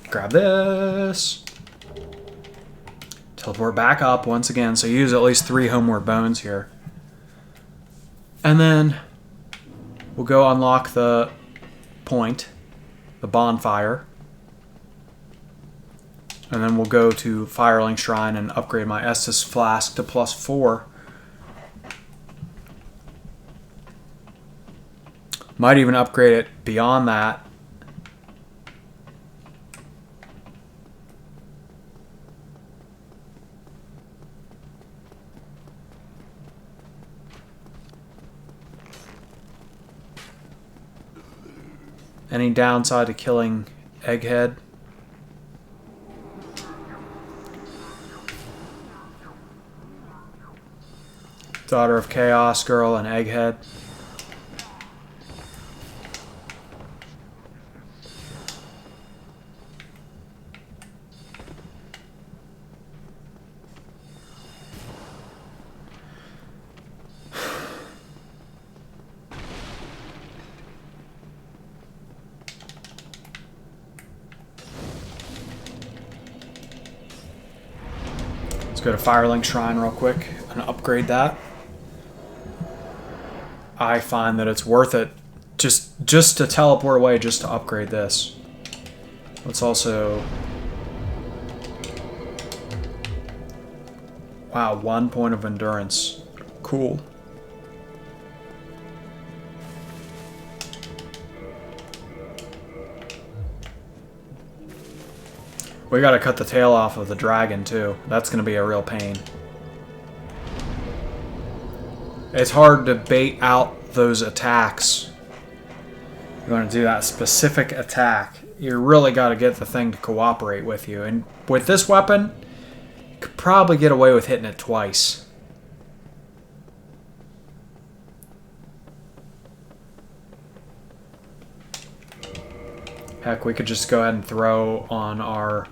grab this. Teleport back up once again, so use at least 3 homeward bones here. And then we'll go unlock the point, the bonfire. And then we'll go to Firelink Shrine and upgrade my Estus Flask to +4. Might even upgrade it beyond that. Any downside to killing Egghead? Daughter of Chaos Girl and Egghead. Let's go to Firelink Shrine real quick and upgrade that. I find that it's worth it just to teleport away, just to upgrade this. Let's also... Wow, 1 point of endurance. Cool. We gotta cut the tail off of the dragon, too. That's gonna be a real pain. It's hard to bait out those attacks. You want to do that specific attack. You really got to get the thing to cooperate with you. And with this weapon, you could probably get away with hitting it twice. Heck, we could just go ahead and throw on our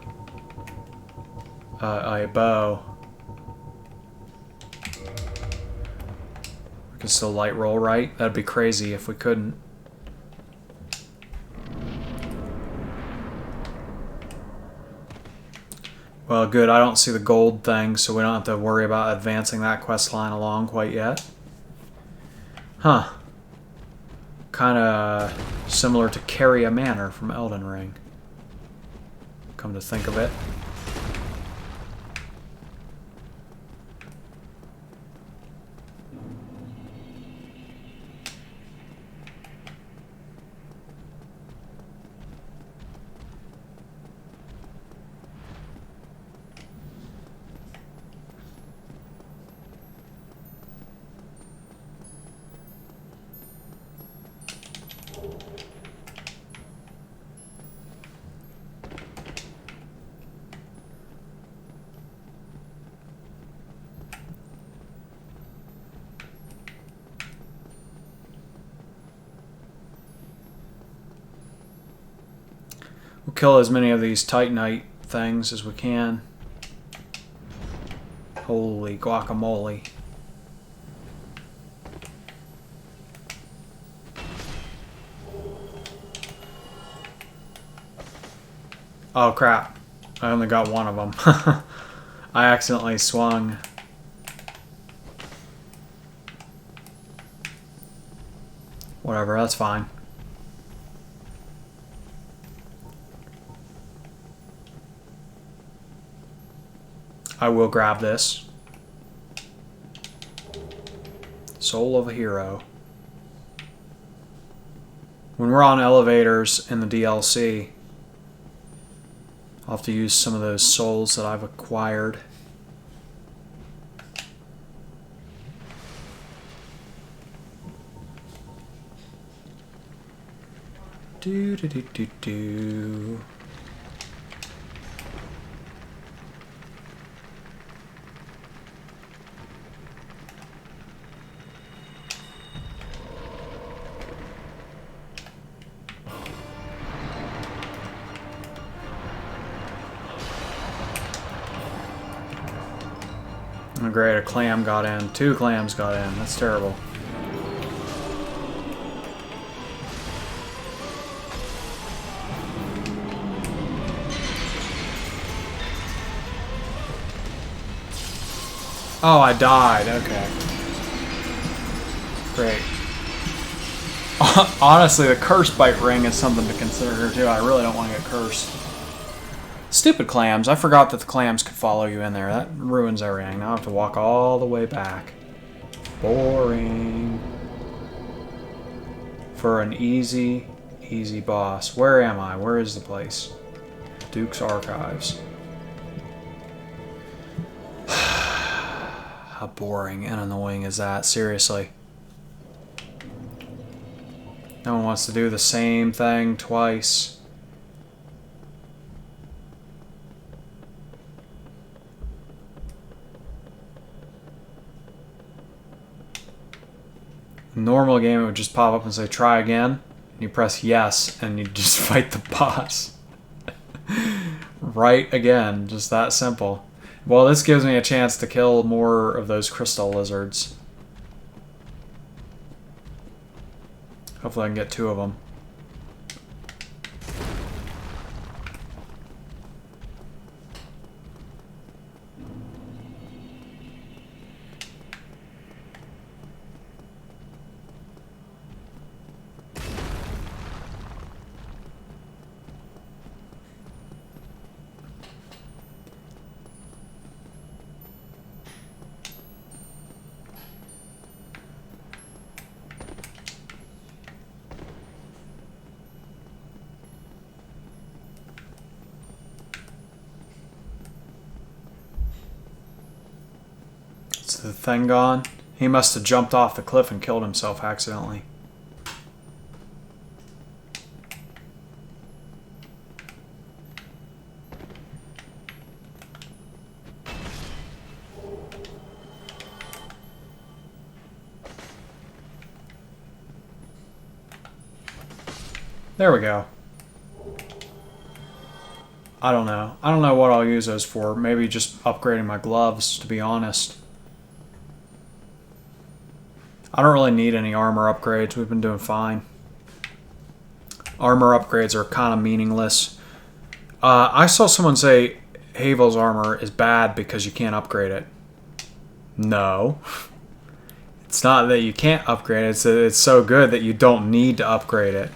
a bow. We can still light roll, right? That'd be crazy if we couldn't. Well, good. I don't see the gold thing, so we don't have to worry about advancing that quest line along quite yet. Huh. Kind of similar to Caria Manor from Elden Ring. Come to think of it. We'll kill as many of these Titanite things as we can. Holy guacamole. Oh crap. I only got one of them. I accidentally swung. Whatever, that's fine. I will grab this. Soul of a hero. When we're on elevators in the DLC, I'll have to use some of those souls that I've acquired. Do do do do do. Oh, great, a clam got in. 2 clams got in. That's terrible. Oh, I died. Okay. Great. Honestly, the curse bite ring is something to consider here, too. I really don't want to get cursed. Stupid clams. I forgot that the clams could follow you in there. That ruins everything. Now I have to walk all the way back. Boring. For an easy boss. Where am I? Where is the place? Duke's Archives. How boring and annoying is that? Seriously. No one wants to do the same thing twice. Normal game, it would just pop up and say try again, and you press yes and you just fight the boss. Right again, just that simple. Well, this gives me a chance to kill more of those crystal lizards. Hopefully I can get 2 of them. Is the thing gone? He must have jumped off the cliff and killed himself accidentally. There we go. I don't know. I don't know what I'll use those for. Maybe just upgrading my gloves, to be honest. I don't really need any armor upgrades. We've been doing fine. Armor upgrades are kind of meaningless. I saw someone say Havel's armor is bad because you can't upgrade it. No. It's not that you can't upgrade it. It's that it's so good that you don't need to upgrade it.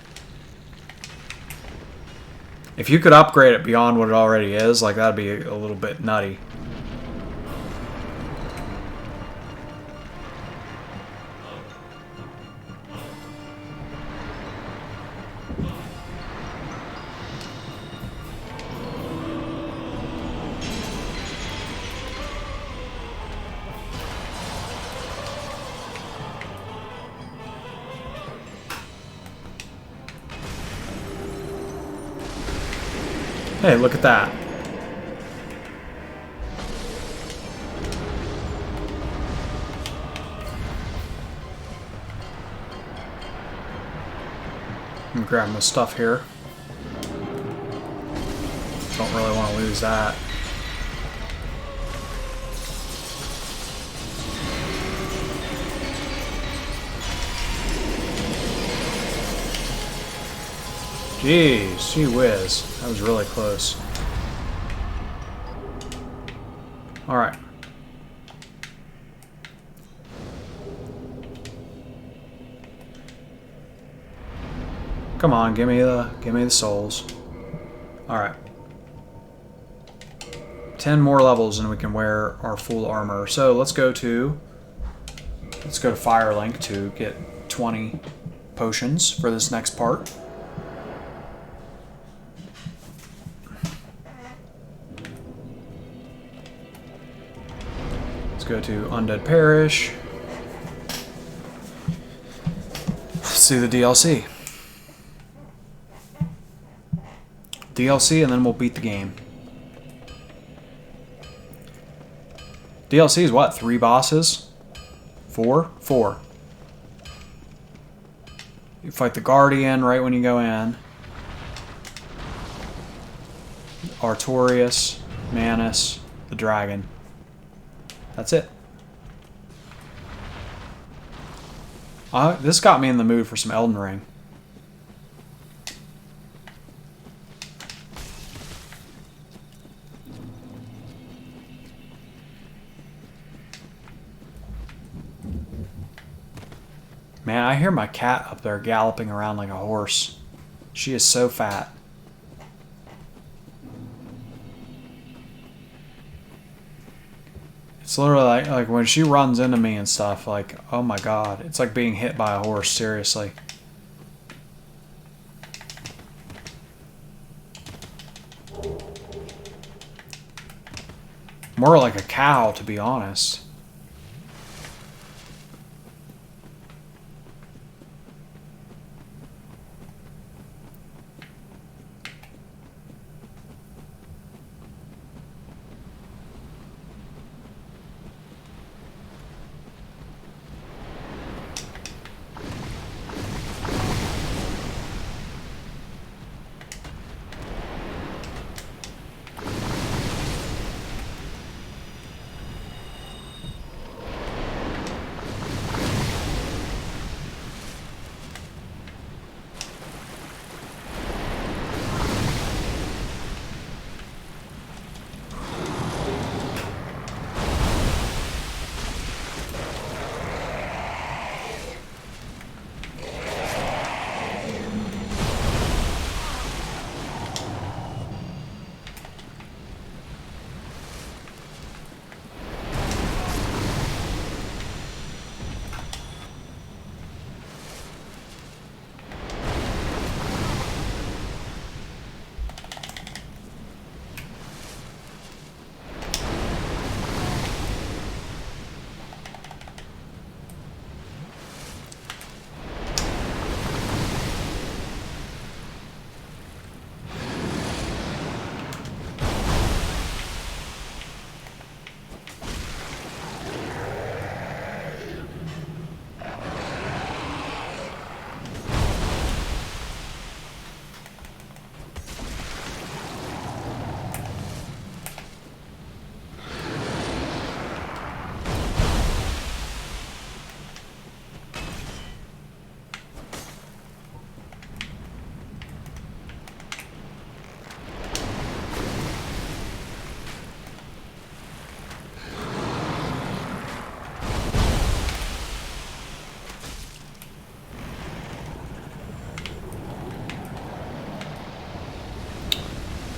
If you could upgrade it beyond what it already is, like, that'd be a little bit nutty. Hey, look at that. I'm grab my stuff here. Don't really want to lose that. Jeez, gee whiz. That was really close. Alright. Come on, give me the souls. Alright. 10 more levels and we can wear our full armor. So let's go to Firelink to get 20 potions for this next part. Let's go to Undead Parish. Let's do the DLC. DLC and then we'll beat the game. DLC is what? 3 bosses? 4? 4. You fight the Guardian right when you go in. Artorias, Manus, the Dragon. That's it. This got me in the mood for some Elden Ring. Man, I hear my cat up there galloping around like a horse. She is so fat. It's literally like when she runs into me and stuff, like, oh my god. It's like being hit by a horse, seriously. More like a cow, to be honest.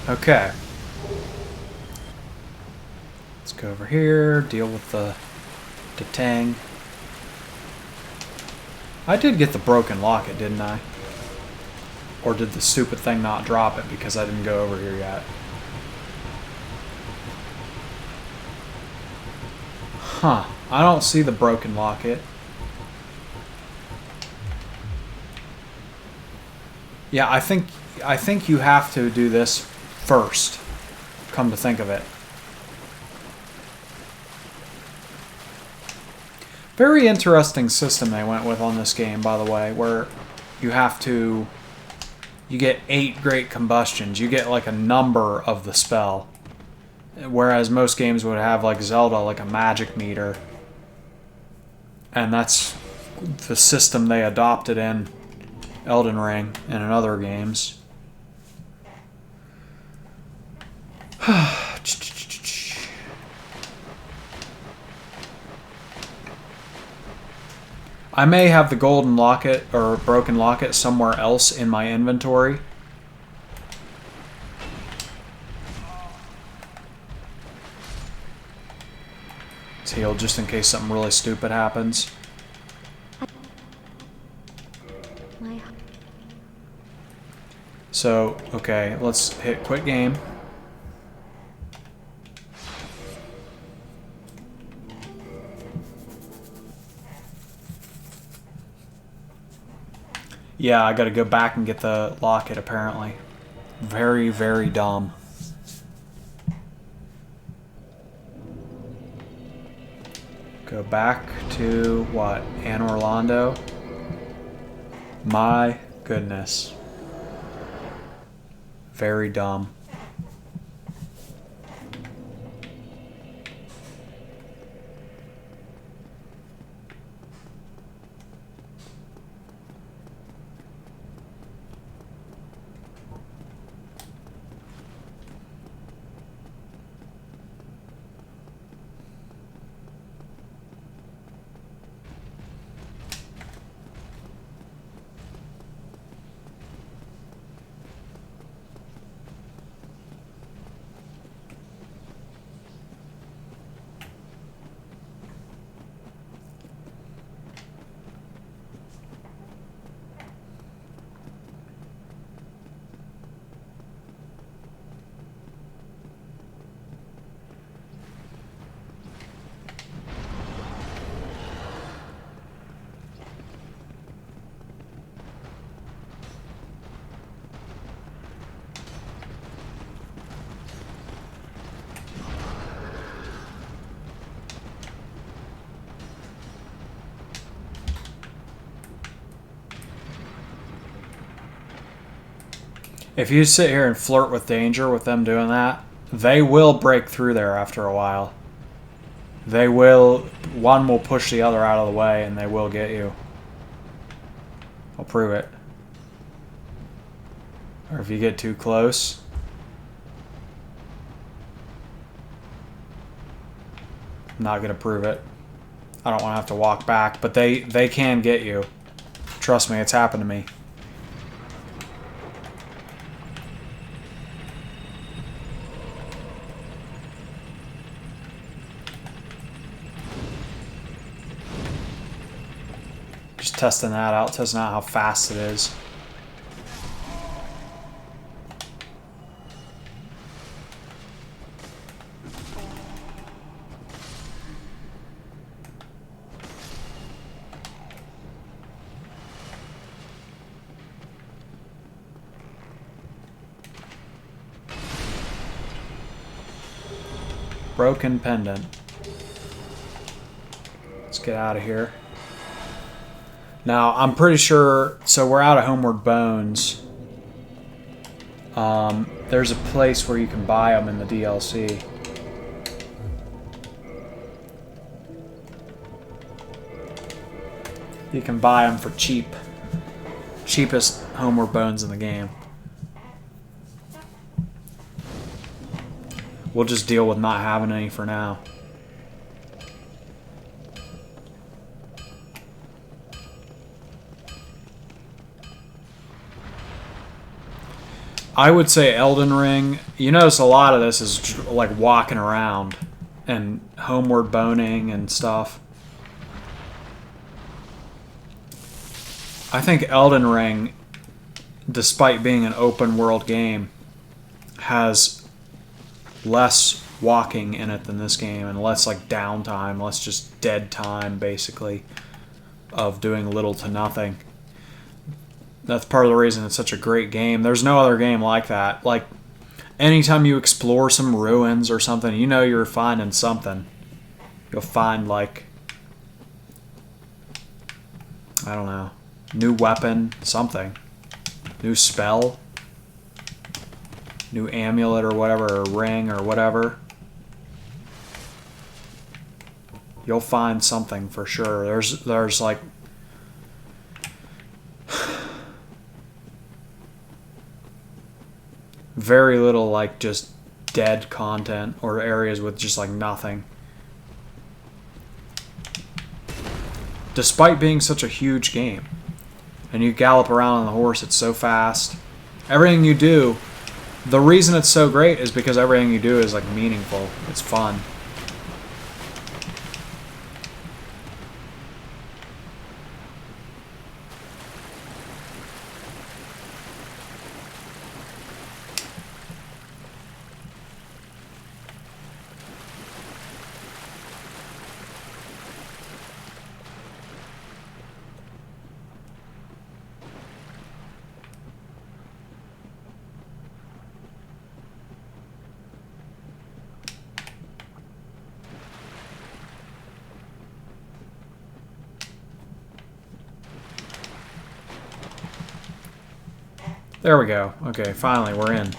Okay. Let's go over here, deal with the Tang. I did get the broken locket, didn't I? Or did the stupid thing not drop it because I didn't go over here yet? Huh. I don't see the broken locket. Yeah, I think you have to do this first, come to think of it. Very interesting system they went with on this game, by the way, where you have to you get 8 great combustions. You get like a number of the spell. Whereas most games would have, like Zelda, like a magic meter. And that's the system they adopted in Elden Ring and in other games. I may have the golden locket or broken locket somewhere else in my inventory. Let's heal just in case something really stupid happens. So, okay, let's hit quit game. Yeah, I gotta go back and get the locket, apparently. Very, very dumb. Go back to, what, Anne Orlando? My goodness. Very dumb. If you sit here and flirt with danger with them doing that, they will break through there after a while. They will... One will push the other out of the way and they will get you. I'll prove it. Or if you get too close... I'm not going to prove it. I don't want to have to walk back, but they can get you. Trust me, it's happened to me. Just testing that out, testing out how fast it is. Broken pendant. Let's get out of here. Now, I'm pretty sure... So, we're out of Homeward Bones. There's a place where you can buy them in the DLC. You can buy them for cheap. Cheapest Homeward Bones in the game. We'll just deal with not having any for now. I would say Elden Ring, you notice a lot of this is like walking around and homeward boning and stuff. I think Elden Ring, despite being an open world game, has less walking in it than this game and less like downtime, less just dead time basically of doing little to nothing. That's part of the reason it's such a great game. There's no other game like that. Like, anytime you explore some ruins or something, you know you're finding something. You'll find, like, I don't know, new weapon, something. New spell. new amulet or whatever, or ring or whatever. You'll find something for sure. There's like very little like just dead content or areas with just like nothing. Despite being such a huge game. And you gallop around on the horse, it's so fast. Everything you do, the reason it's so great is because everything you do is like meaningful. It's fun. There we go. Okay, finally, we're in.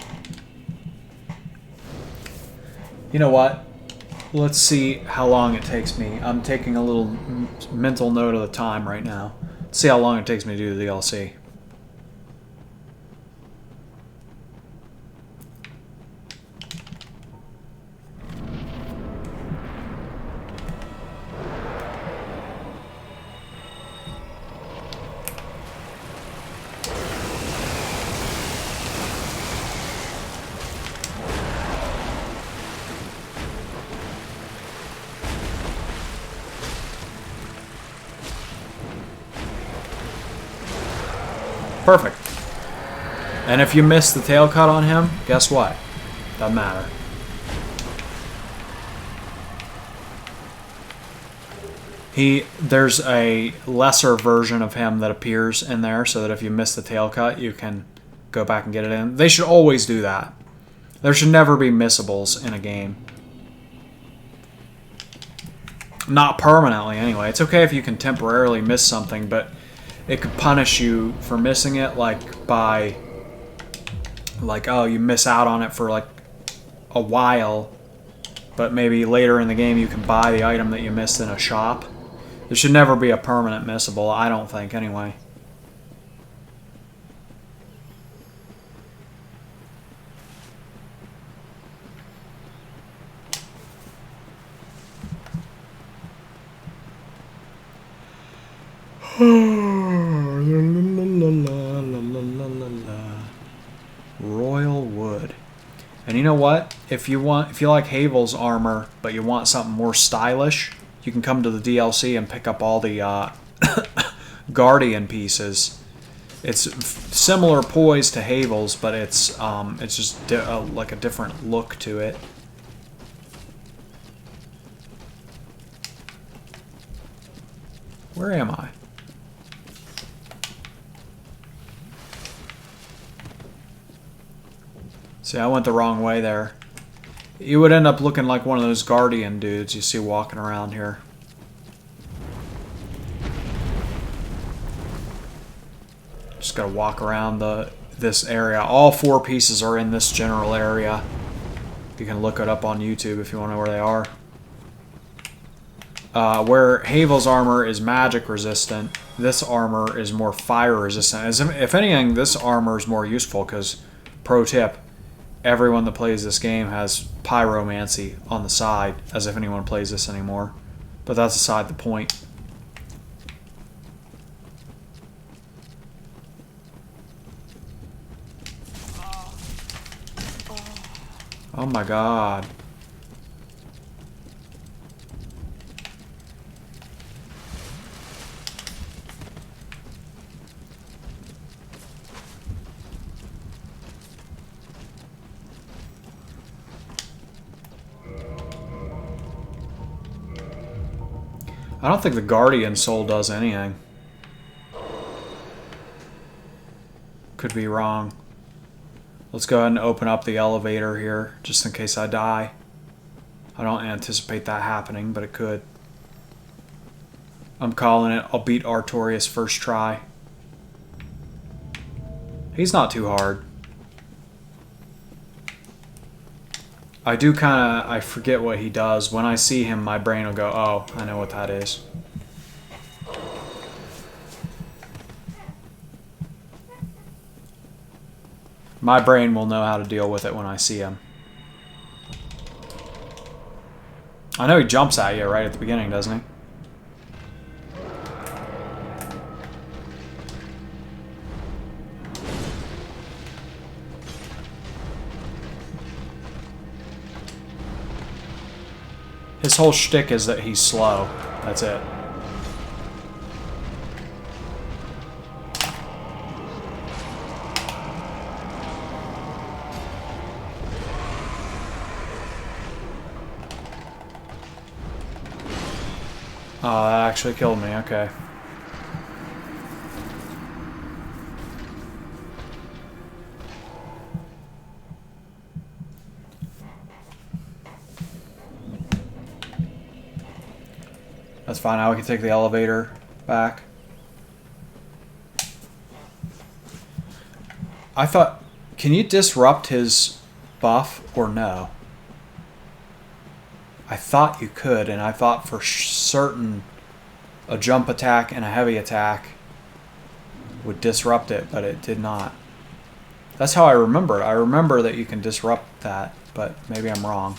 You know what? Let's see how long it takes me. I'm taking a little mental note of the time right now. Let's see how long it takes me to do the DLC. Perfect. And if you miss the tail cut on him, guess what? Doesn't matter. There's a lesser version of him that appears in there, so that if you miss the tail cut, you can go back and get it in. They should always do that. There should never be missables in a game. Not permanently, anyway. It's okay if you can temporarily miss something, but it could punish you for missing it, like by, like, oh, you miss out on it for like a while, but maybe later in the game you can buy the item that you missed in a shop. There should never be a permanent missable, I don't think, anyway. Royal wood. And you know what? If you like Havel's armor, but you want something more stylish, you can come to the DLC and pick up all the Guardian pieces. It's similar poise to Havel's, but it's just like a different look to it. Where am I? See, I went the wrong way there. You would end up looking like one of those Guardian dudes you see walking around here. Just gotta walk around this area. All 4 pieces are in this general area. You can look it up on YouTube if you want to know where they are. Where Havel's armor is magic resistant, this armor is more fire resistant. If anything, this armor is more useful because, pro tip, everyone that plays this game has pyromancy on the side, as if anyone plays this anymore. But that's aside the point. Oh my god. I don't think the Guardian Soul does anything. Could be wrong. Let's go ahead and open up the elevator here, just in case I die. I don't anticipate that happening, but it could. I'm calling it. I'll beat Artorias first try. He's not too hard. I do kind of, I forget what he does. When I see him, my brain will go, oh, I know what that is. My brain will know how to deal with it when I see him. I know he jumps at you right at the beginning, doesn't he? His whole shtick is that he's slow. That's it. Oh, that actually killed me. Okay. That's fine. Now we can take the elevator back. I thought... Can you disrupt his buff or no? I thought you could, and I thought for certain a jump attack and a heavy attack would disrupt it, but it did not. That's how I remember it. I remember that you can disrupt that, but maybe I'm wrong.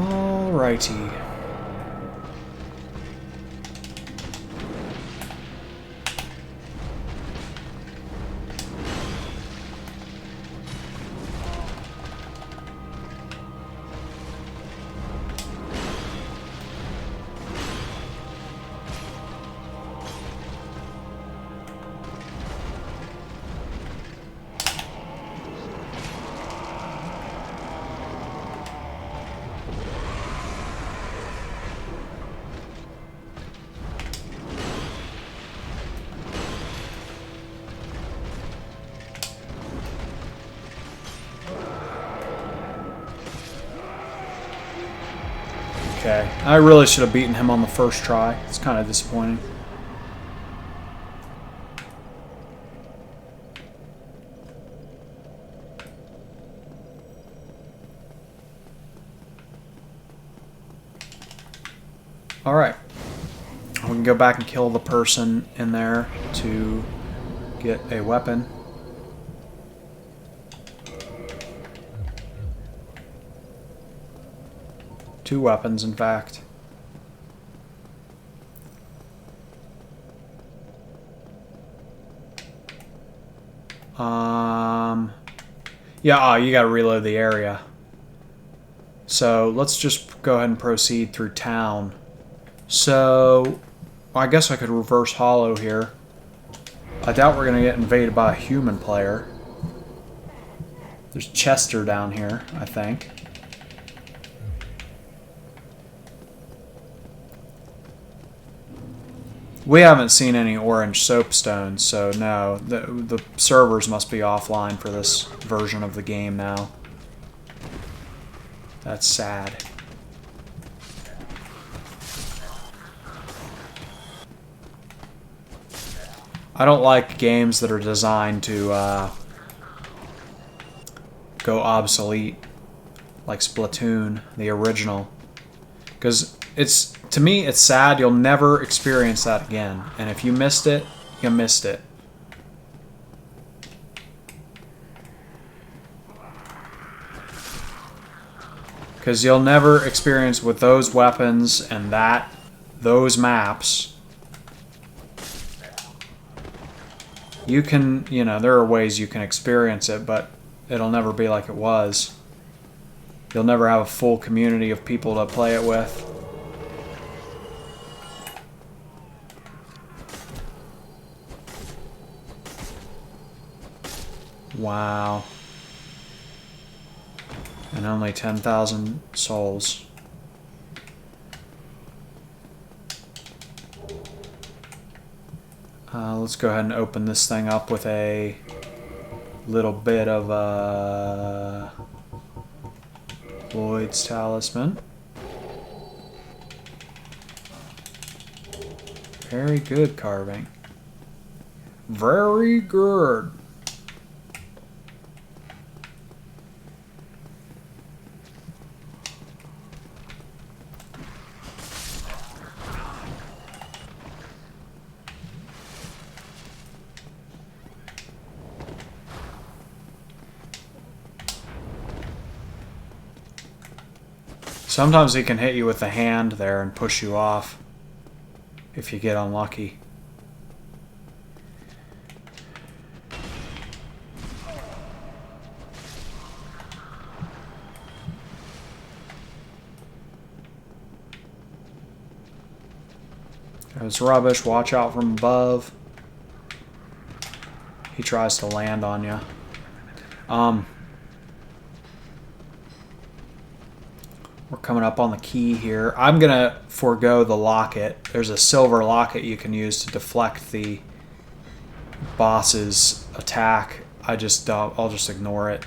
Alrighty. Okay, I really should have beaten him on the first try. It's kind of disappointing. Alright. We can go back and kill the person in there to get a weapon. Two weapons, in fact. Yeah, you gotta reload the area. So let's just go ahead and proceed through town. So I guess I could reverse hollow here. I doubt we're gonna get invaded by a human player. There's Chester down here, I think. We haven't seen any orange soapstones, so no, the servers must be offline for this version of the game now. That's sad. I don't like games that are designed to go obsolete, like Splatoon, the original, because to me, it's sad. You'll never experience that again. And if you missed it, you missed it. Because you'll never experience with those weapons and those maps. You can, there are ways you can experience it, but it'll never be like it was. You'll never have a full community of people to play it with. Wow. And only 10,000 souls. Let's go ahead and open this thing up with a little bit of Lloyd's Talisman. Very good carving. Very good. Sometimes he can hit you with the hand there and push you off if you get unlucky. There's rubbish. Watch out from above. He tries to land on you. We're coming up on the key here. I'm going to forego the locket. There's a silver locket you can use to deflect the boss's attack. I'll just ignore it.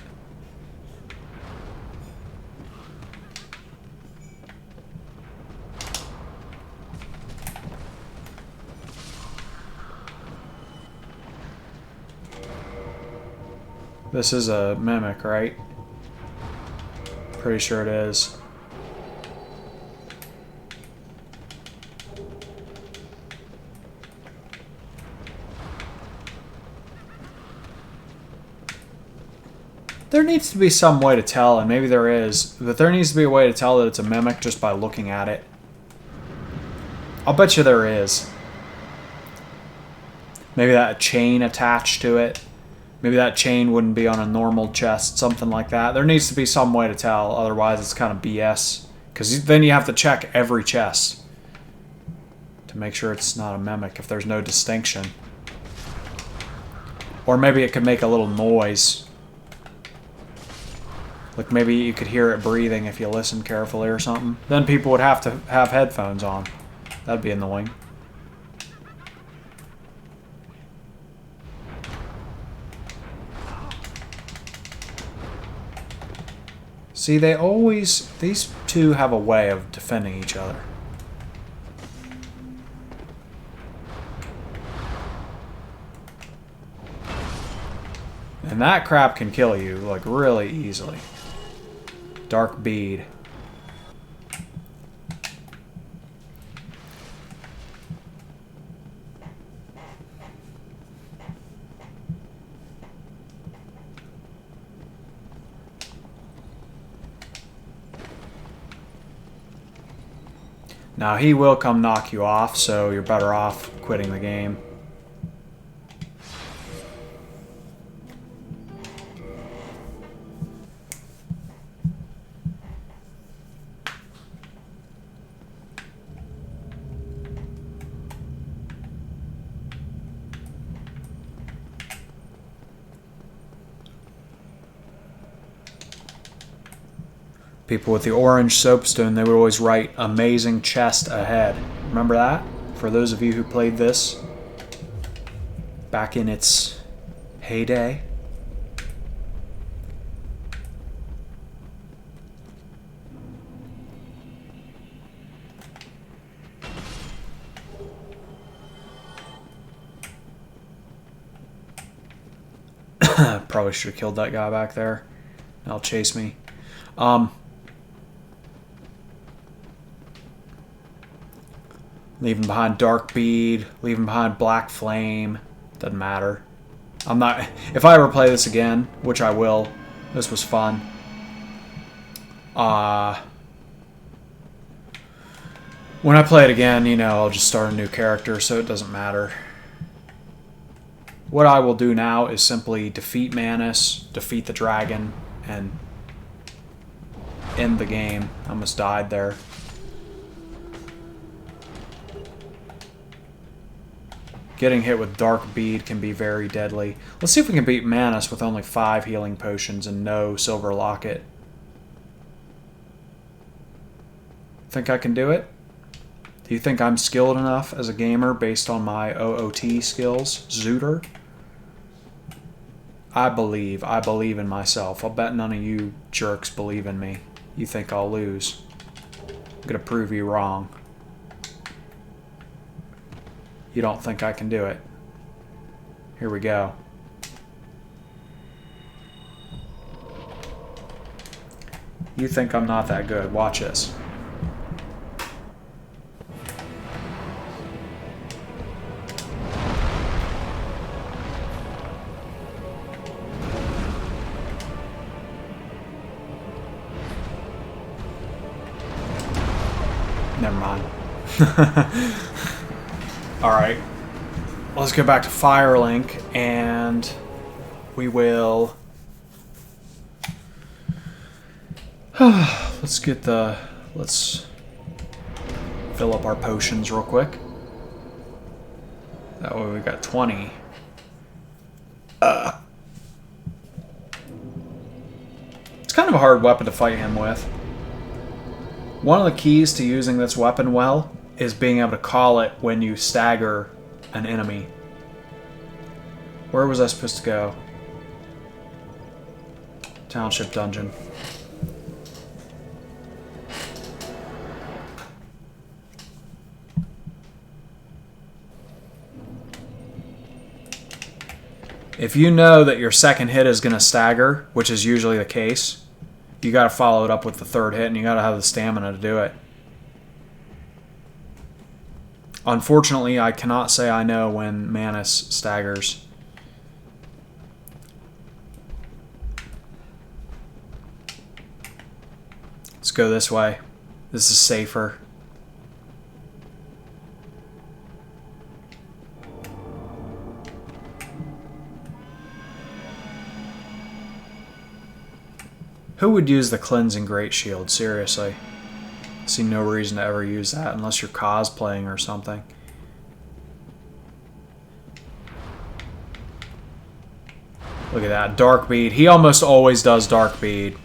This is a mimic, right? Pretty sure it is. There needs to be some way to tell, and maybe there is, but there needs to be a way to tell that it's a mimic just by looking at it. I'll bet you there is. Maybe that chain attached to it. Maybe that chain wouldn't be on a normal chest, something like that. There needs to be some way to tell, otherwise it's kind of BS. Because then you have to check every chest to make sure it's not a mimic if there's no distinction. Or maybe it could make a little noise. Like maybe you could hear it breathing if you listen carefully or something. Then people would have to have headphones on. That'd be annoying. See, these two have a way of defending each other. And that crap can kill you, like, really easily. Dark bead. Now he will come knock you off, so you're better off quitting the game. People with the orange soapstone, they would always write amazing chest ahead. Remember that? For those of you who played this back in its heyday. Probably should have killed that guy back there. Now chase me. Leaving behind dark bead, leaving behind black flame. Doesn't matter. I'm not. If I ever play this again, which I will, this was fun. When I play it again, you know, I'll just start a new character, so it doesn't matter. What I will do now is simply defeat Manus, defeat the dragon, and end the game. I almost died there. Getting hit with Dark Bead can be very deadly. Let's see if we can beat Manus with only 5 healing potions and no Silver Locket. Think I can do it? Do you think I'm skilled enough as a gamer based on my OOT skills? ZOOTR? I believe in myself. I'll bet none of you jerks believe in me. You think I'll lose. I'm gonna prove you wrong. You don't think I can do it. Here we go. You think I'm not that good. Watch this. Never mind. Alright. Let's go back to Firelink and we will... let's fill up our potions real quick. That way we got 20. It's kind of a hard weapon to fight him with. One of the keys to using this weapon well is being able to call it when you stagger an enemy. Where was I supposed to go? Township dungeon. If you know that your second hit is going to stagger, which is usually the case, you got to follow it up with the third hit, and you got to have the stamina to do it. Unfortunately, I cannot say I know when Manus staggers. Let's go this way. This is safer. Who would use the Cleansing Great Shield? Seriously. I see no reason to ever use that unless you're cosplaying or something. Look at that. Dark Bead. He almost always does Dark Bead.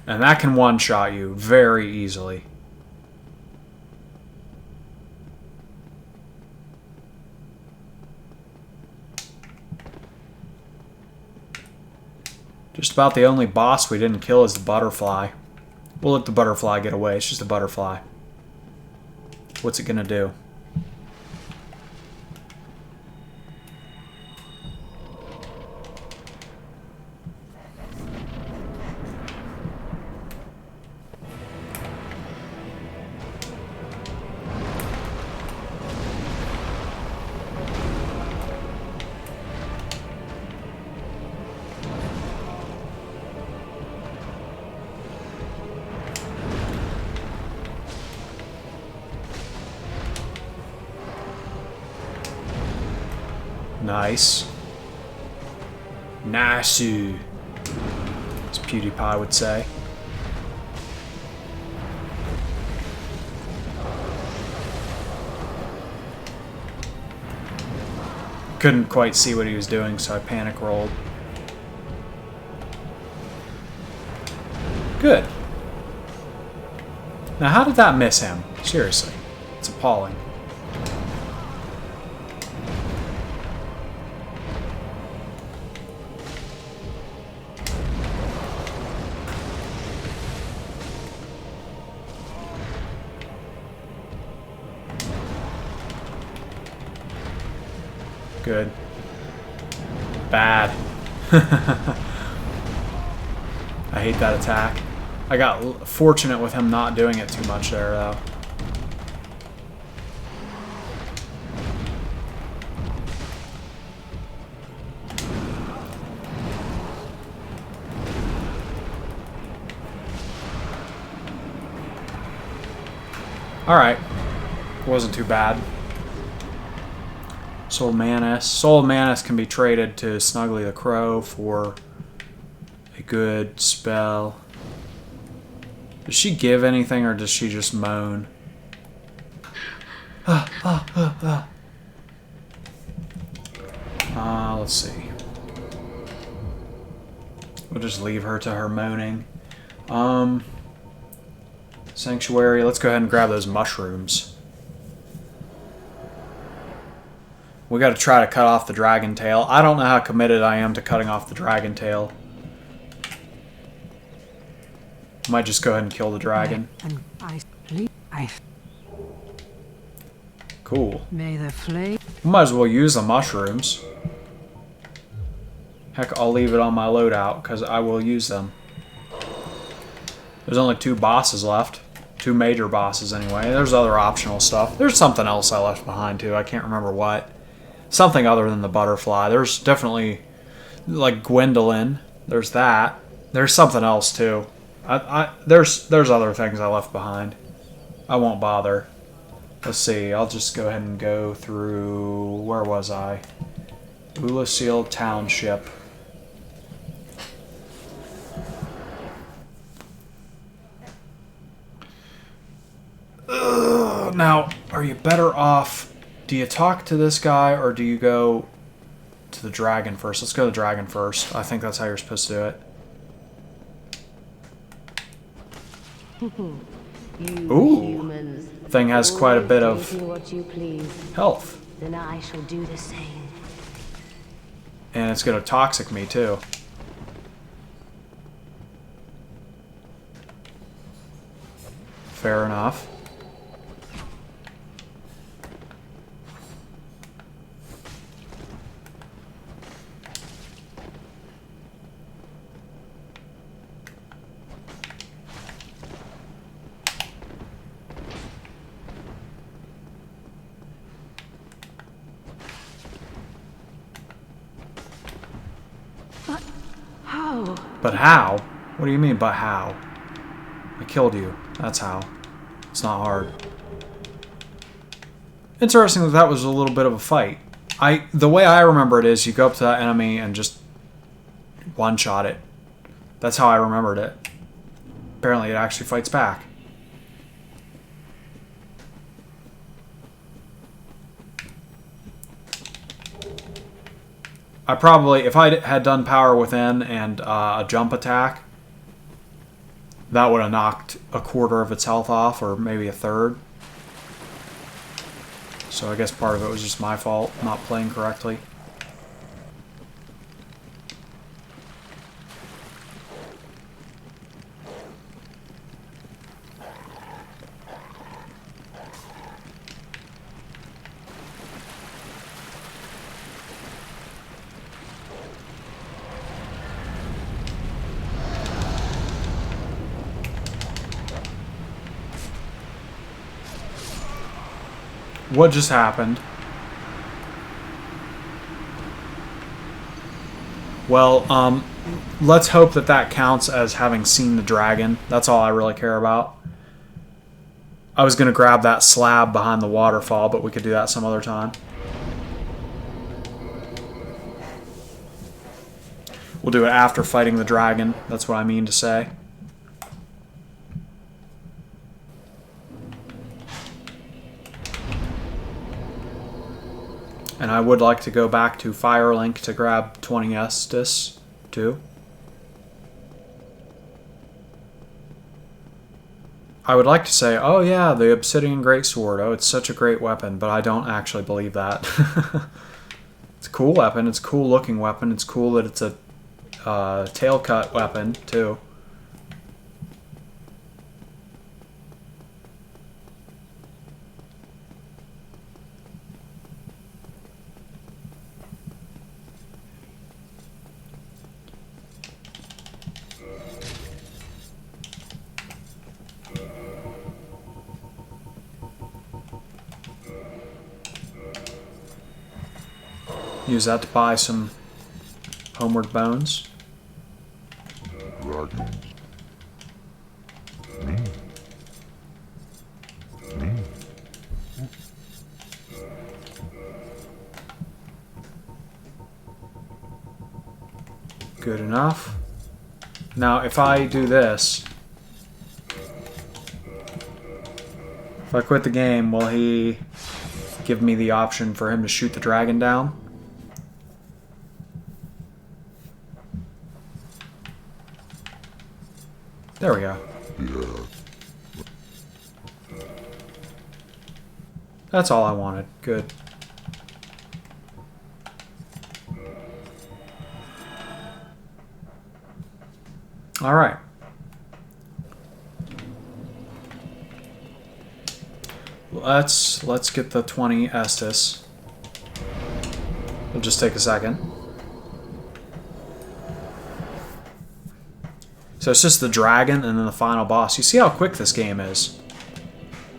And that can one-shot you very easily. Just about the only boss we didn't kill is the butterfly. We'll let the butterfly get away. It's just a butterfly. What's it gonna do? Nice. Nice, as PewDiePie would say. Couldn't quite see what he was doing, so I panic rolled. Good. Now, how did that miss him? Seriously. It's appalling. Good. Bad. I hate that attack. I got fortunate with him not doing it too much there, though. Alright. Wasn't too bad. Soul Manus. Soul Manus can be traded to Snuggly the Crow for a good spell. Does she give anything or does she just moan? Let's see. We'll just leave her to her moaning. Sanctuary. Let's go ahead and grab those mushrooms. We got to try to cut off the dragon tail. I don't know how committed I am to cutting off the dragon tail. Might just go ahead and kill the dragon. Cool. May the flame. Might as well use the mushrooms. Heck, I'll leave it on my loadout because I will use them. There's only 2 bosses left. 2 major bosses anyway. There's other optional stuff. There's something else I left behind too. I can't remember what. Something other than the butterfly. There's definitely like Gwendolyn. There's that. There's something else too. There's other things I left behind. I won't bother. Let's see. I'll just go ahead and go through. Where was I? Ulasil Township. Now, are you better off? Do you talk to this guy or do you go to the dragon first? Let's go to the dragon first. I think that's how you're supposed to do it. Ooh. Humans, Thing has quite a bit always of do what you please. health. Then I shall do the same. And it's going to toxic me too. Fair enough. How? But how? What do you mean, but how? I killed you. That's how. It's not hard. Interesting that that was a little bit of a fight. The way I remember it is you go up to that enemy and just one-shot it. That's how I remembered it. Apparently it actually fights back. I probably, if I had done power within and a jump attack, that would have knocked a quarter of its health off, or maybe a third. So I guess part of it was just my fault, not playing correctly. What just happened? Well, let's hope that that counts as having seen the dragon. That's all I really care about. I was going to grab that slab behind the waterfall, but we could do that some other time. We'll do it after fighting the dragon. That's what I mean to say. And I would like to go back to Firelink to grab 20 Estus, too. I would like to say, oh yeah, the Obsidian Greatsword, oh, it's such a great weapon, but I don't actually believe that. It's a cool weapon, it's a cool looking weapon, it's cool that it's a tail cut weapon, too. Use that to buy some homeward bones. Good enough. Now, if I do this... If I quit the game, will he give me the option for him to shoot the dragon down? There we go. That's all I wanted. Good. All right. Let's get the 20 Estus. It'll just take a second. So it's just the dragon and then the final boss. You see how quick this game is.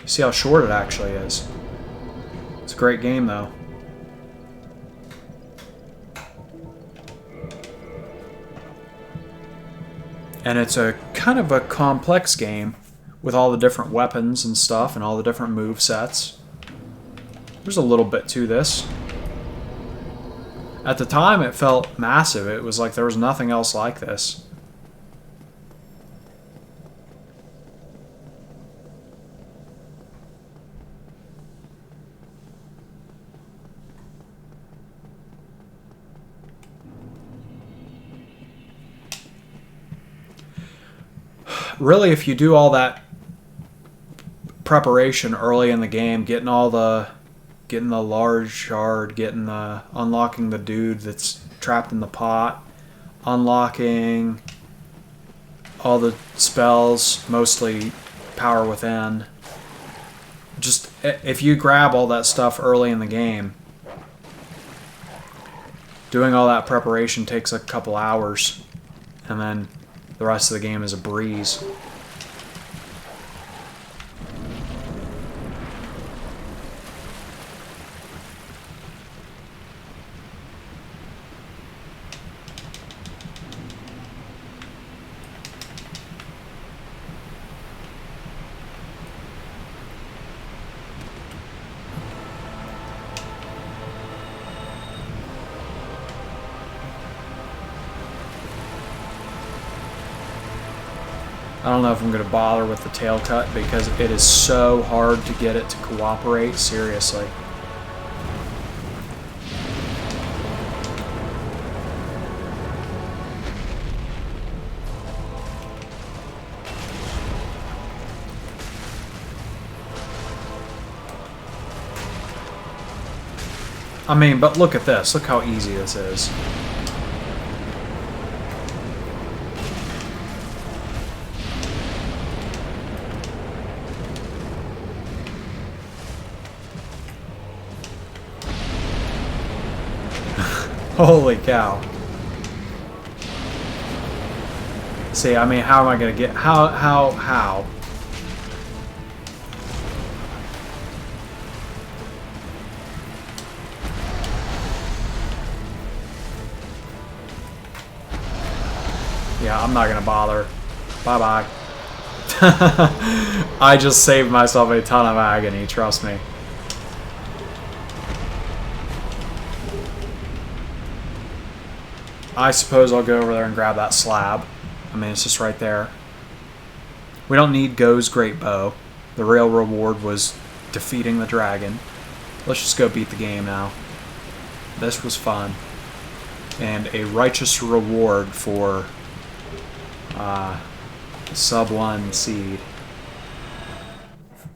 You see how short it actually is. It's a great game though. And it's a kind of a complex game with all the different weapons and stuff and all the different move sets. There's a little bit to this. At the time it felt massive. It was like there was nothing else like this. Really, if you do all that preparation early in the game, getting the large shard, unlocking the dude that's trapped in the pot, unlocking all the spells, mostly power within. Just if you grab all that stuff early in the game, doing all that preparation takes a couple hours, and then the rest of the game is a breeze. I don't know if I'm going to bother with the tail cut because it is so hard to get it to cooperate, seriously. I mean, but look at this. Look how easy this is. Holy cow. See, I mean, how am I going to get... How? Yeah, I'm not going to bother. Bye-bye. I just saved myself a ton of agony, trust me. I suppose I'll go over there and grab that slab. I mean, it's just right there. We don't need Go's great bow. The real reward was defeating the dragon. Let's just go beat the game now. This was fun. And a righteous reward for sub 1 seed.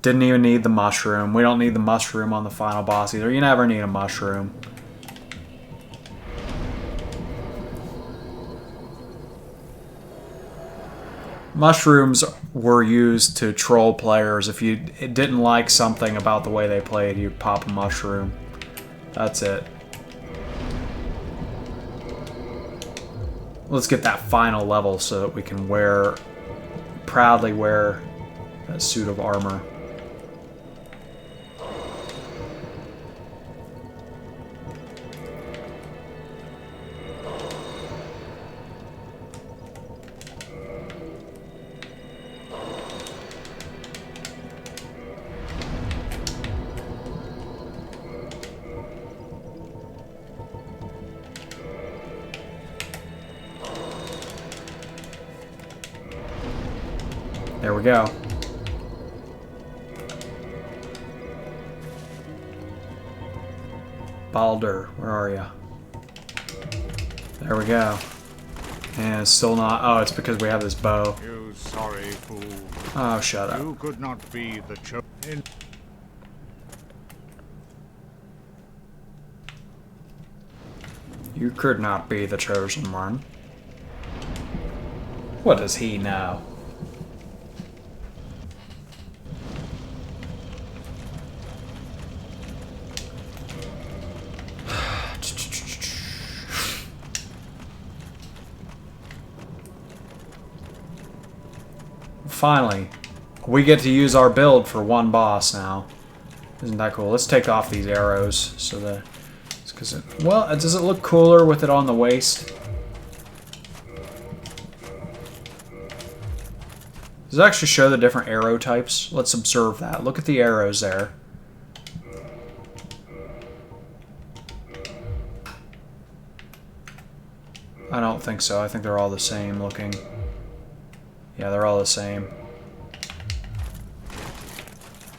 Didn't even need the mushroom. We don't need the mushroom on the final boss either. You never need a mushroom. Mushrooms were used to troll players. If you didn't like something about the way they played, you'd pop a mushroom. That's it. Let's get that final level so that we can proudly wear that suit of armor. There we go. Baldur, where are you? There we go. And it's still not... Oh, it's because we have this bow. You sorry fool. Oh, shut up. You could not be the chosen. You could not be the chosen one. What does he know? Finally, we get to use our build for one boss now. Isn't that cool? Let's take off these arrows so that... Well, does it look cooler with it on the waist? Does it actually show the different arrow types? Let's observe that. Look at the arrows there. I don't think so. I think they're all the same looking. Yeah, they're all the same.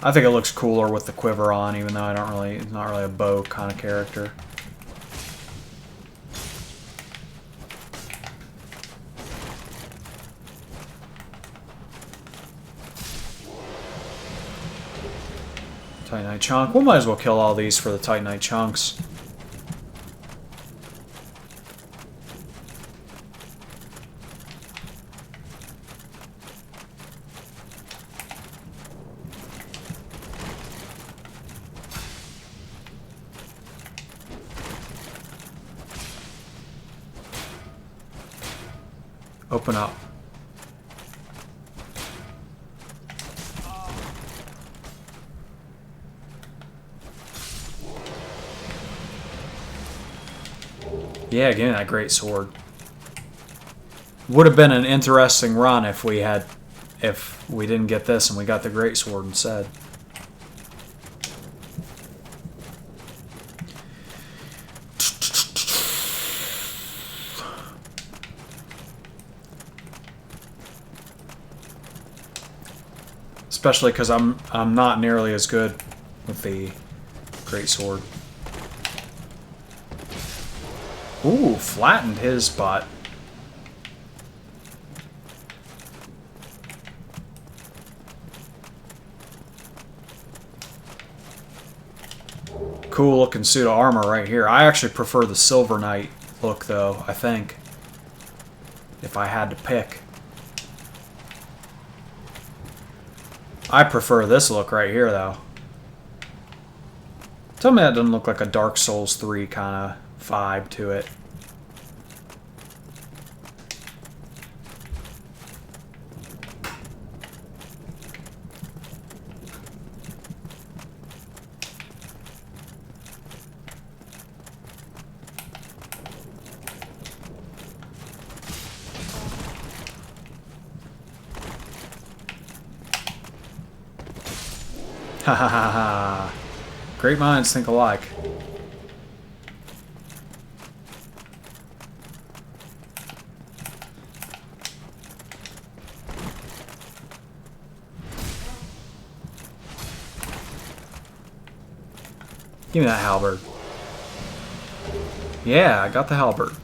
I think it looks cooler with the quiver on, even though it's not really a bow kind of character. Titanite chunk. We might as well kill all these for the Titanite chunks. Open up. Yeah, give me that great sword. Would have been an interesting run if we didn't get this and we got the great sword instead. Especially because I'm not nearly as good with the great sword. Ooh, flattened his butt. Cool looking suit of armor right here. I actually prefer the Silver Knight look though, I think. If I had to pick. I prefer this look right here though. Tell me that doesn't look like a Dark Souls 3 kind of vibe to it. Ha ha ha ha. Great minds think alike. Give me that halberd. Yeah, I got the halberd.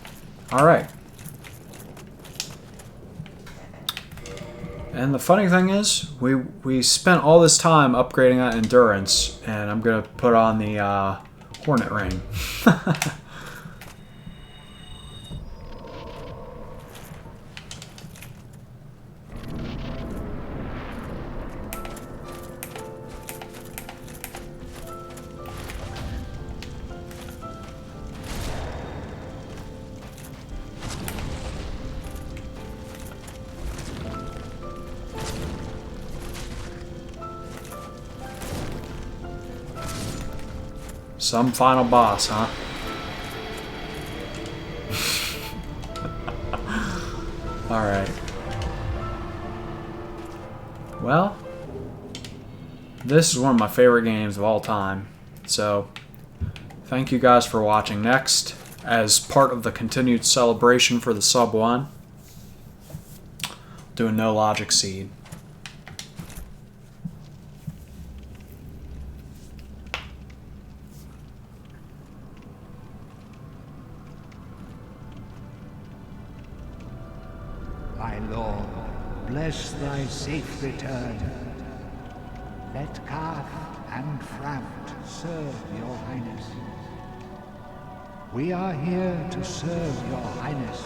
Alright. And the funny thing is, we spent all this time upgrading that endurance, and I'm going to put on the Hornet Ring. Some final boss, huh? Alright. Well, this is one of my favorite games of all time. So, thank you guys for watching. Next, as part of the continued celebration for the sub 1, doing No Logic Seed. my lord, bless thy safe return. Let Carth and Framt serve your highness. We are here to serve your highness.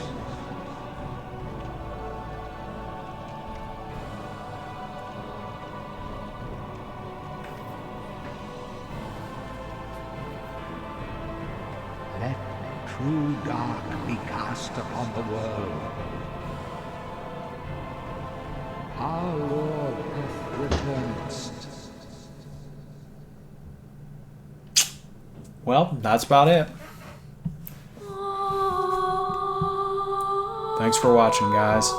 Let true dark be cast upon the world. Our Lord hath returned. Well, that's about it. Thanks for watching, guys.